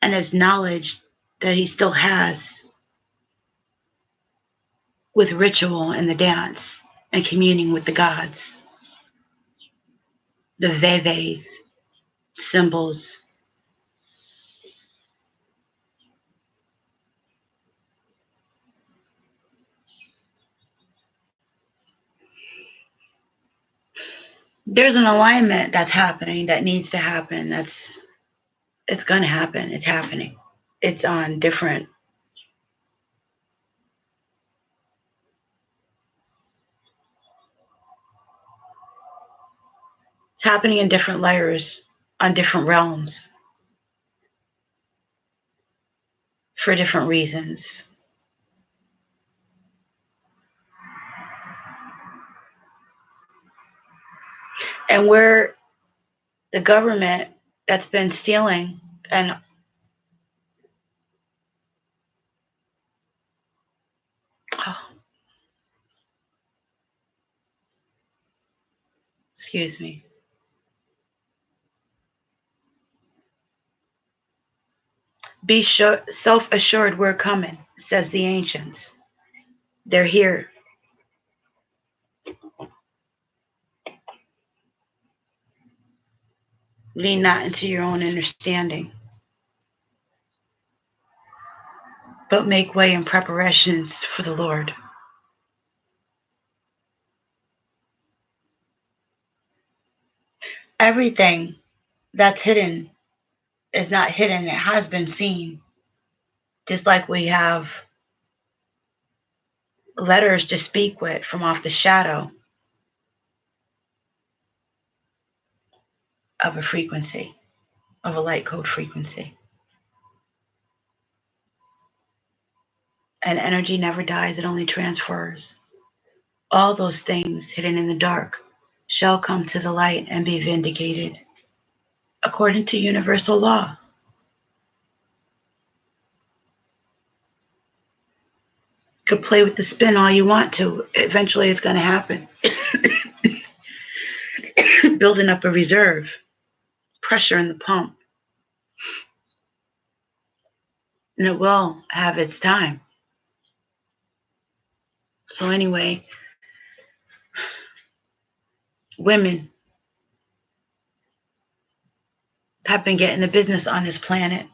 and his knowledge that he still has with ritual and the dance and communing with the gods, the veves, symbols. There's an alignment that's happening that needs to happen. It's going to happen. It's happening. It's on different. It's happening in different layers on different realms for different reasons. And where the government that's been stealing and oh, excuse me. Be sure, self-assured we're coming, says the ancients. They're here. Lean not into your own understanding, but make way in preparations for the Lord. Everything that's hidden is not hidden, it has been seen. Just like we have letters to speak with from off the shadow of a frequency, of a light code frequency. And energy never dies, it only transfers. All those things hidden in the dark shall come to the light and be vindicated according to universal law. You could play with the spin all you want to. Eventually it's going to happen. Building up a reserve, pressure in the pump. And it will have its time. So anyway, women have been getting the business on this planet.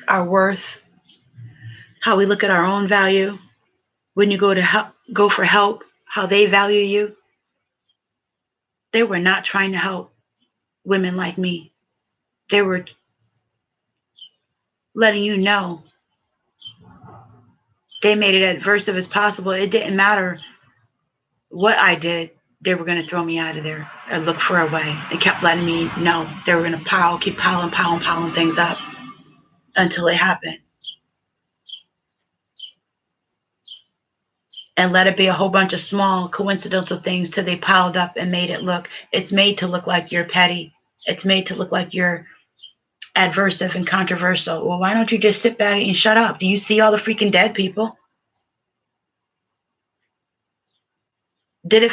Our worth, how we look at our own value, when you go for help, how they value you. They were not trying to help women like me. They were letting you know they made it adverse as possible. It didn't matter what I did. They were going to throw me out of there and look for a way. They kept letting me know they were going to keep piling things up until it happened. And let it be a whole bunch of small coincidental things till they piled up and made it look, it's made to look like you're petty. It's made to look like you're adversive and controversial. Well, why don't you just sit back and shut up? Do you see all the freaking dead people? Did it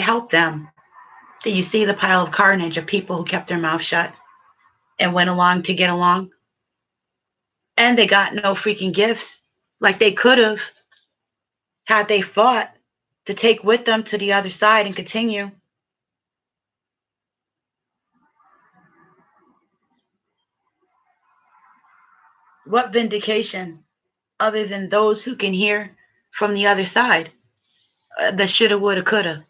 help them? Did you see the pile of carnage of people who kept their mouth shut and went along to get along? And they got no freaking gifts like they could have had they fought to take with them to the other side and continue. What vindication other than those who can hear from the other side? The shoulda, woulda, coulda.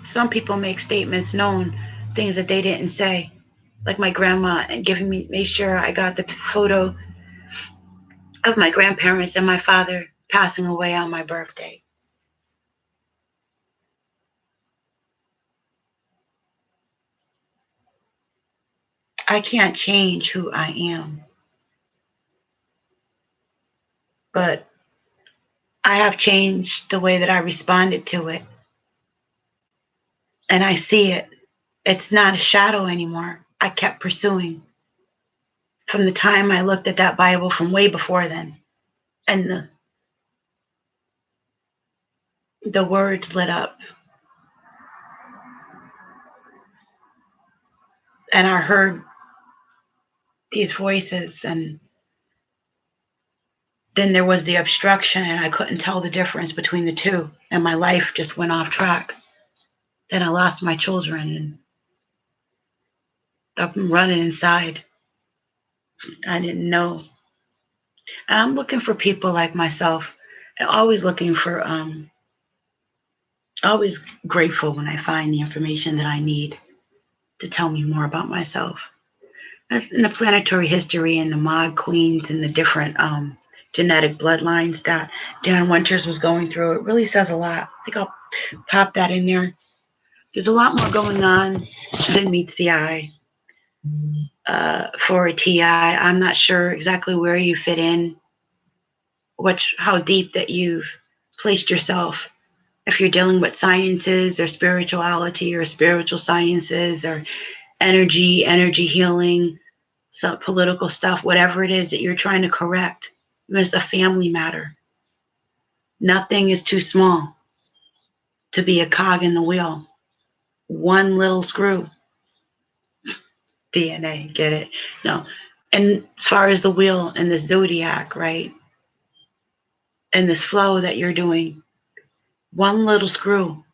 Some people make statements known things that they didn't say, like my grandma and giving me, made sure I got the photo of my grandparents and my father passing away on my birthday. I can't change who I am, but I have changed the way that I responded to it. And I see it. It's not a shadow anymore. I kept pursuing. from the time I looked at that Bible from way before then. And the words lit up. And I heard these voices, and then there was the obstruction, and I couldn't tell the difference between the two. And my life just went off track. Then I lost my children, and I'm running inside. I didn't know. And I'm looking for people like myself, and always looking for, always grateful when I find the information that I need to tell me more about myself. That's in the planetary history and the Mod Queens and the different genetic bloodlines that Dan Winters was going through. It really says a lot. I think I'll pop that in there. There's a lot more going on than meets the eye. For a TI, I'm not sure exactly where you fit in, how deep that you've placed yourself. If you're dealing with sciences or spirituality or spiritual sciences or energy healing, some political stuff, whatever it is that you're trying to correct, even if it's a family matter. Nothing is too small to be a cog in the wheel. One little screw. DNA, get it? No. And as far as the wheel and the zodiac, right? And this flow that you're doing, one little screw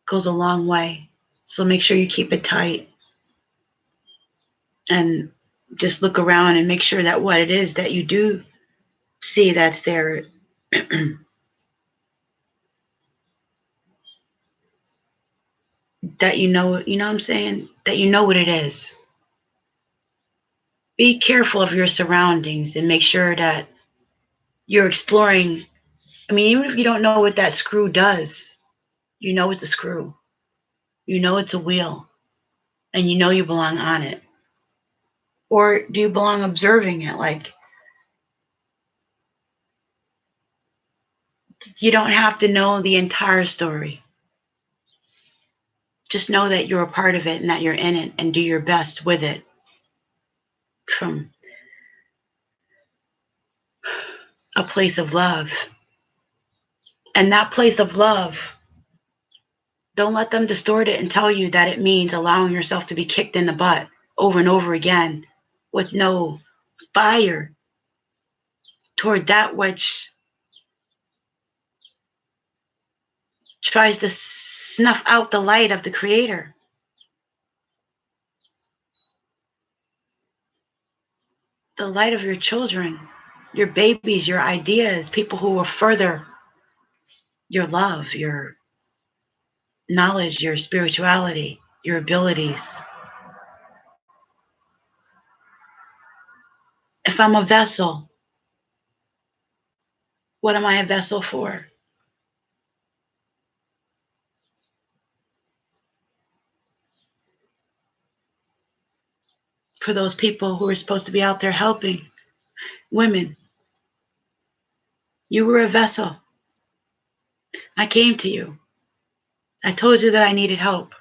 goes a long way. So make sure you keep it tight. And just look around and make sure that what it is that you do see that's there that you know what I'm saying? That you know what it is. Be careful of your surroundings and make sure that you're exploring. I mean, even if you don't know what that screw does, you know it's a screw. You know it's a wheel. And you know you belong on it. Or do you belong observing it? Like, you don't have to know the entire story. Just know that you're a part of it and that you're in it, and do your best with it. From a place of love. And that place of love, don't let them distort it and tell you that it means allowing yourself to be kicked in the butt over and over again with no fire toward that which tries to snuff out the light of the Creator. The light of your children, your babies, your ideas, people who will further your love, your knowledge, your spirituality, your abilities. If I'm a vessel, what am I a vessel for? For those people who are supposed to be out there helping women. You were a vessel. I came to you. I told you that I needed help.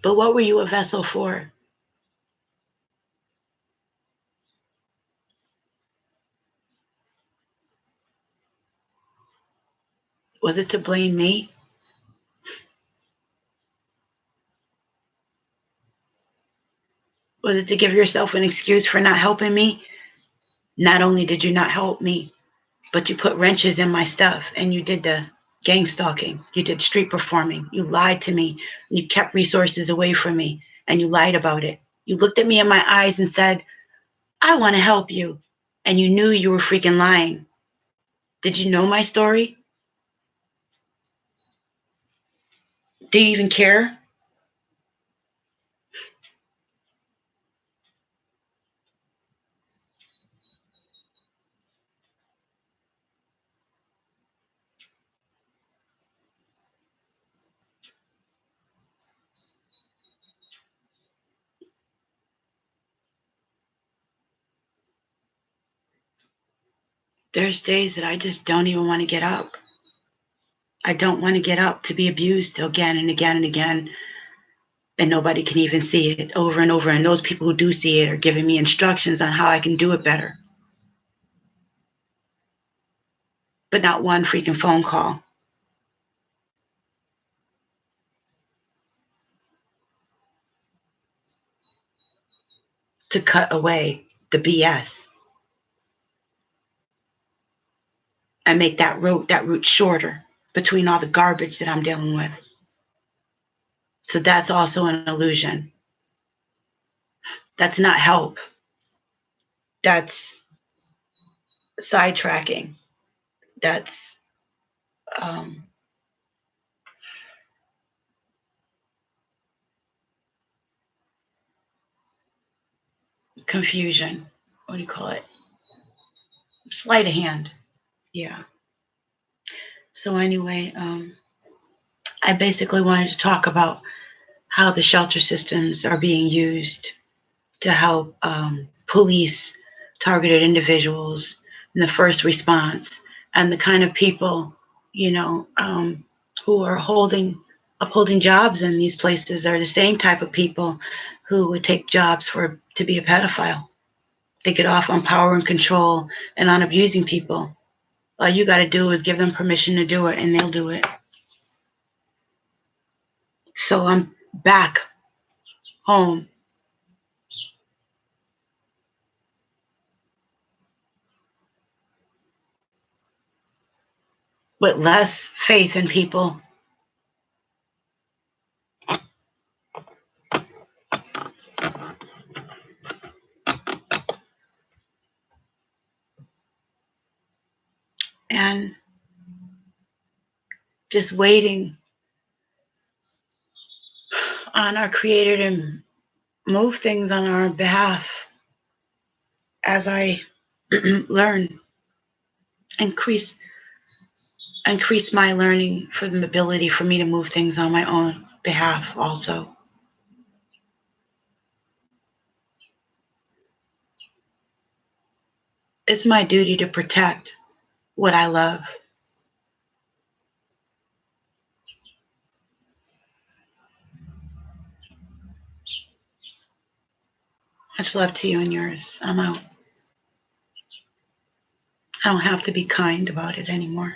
But what were you a vessel for? Was it to blame me? Was it to give yourself an excuse for not helping me? Not only did you not help me, but you put wrenches in my stuff and you did the gang stalking. You did street performing. You lied to me. You kept resources away from me and you lied about it. You looked at me in my eyes and said, I want to help you. And you knew you were freaking lying. Did you know my story? Do you even care? There's days that I just don't even want to get up. I don't want to get up to be abused again and again and again. and nobody can even see it over and over. And those people who do see it are giving me instructions on how I can do it better. But not one freaking phone call. To cut away the BS and make that route shorter between all the garbage that I'm dealing with. So that's also an illusion. That's not help. That's sidetracking. That's um, confusion. What do you call it? Sleight of hand. Yeah. So anyway, I basically wanted to talk about how the shelter systems are being used to help police targeted individuals in the first response, and the kind of people, who are upholding jobs in these places are the same type of people who would take jobs to be a pedophile. They get off on power and control and on abusing people. All you got to do is give them permission to do it, and they'll do it. So I'm back home with less faith in people and just waiting on our Creator to move things on our behalf as I learn, increase increase my learning for the ability for me to move things on my own behalf also. It's my duty to protect what I love. Much love to you and yours. I'm out. I don't have to be kind about it anymore.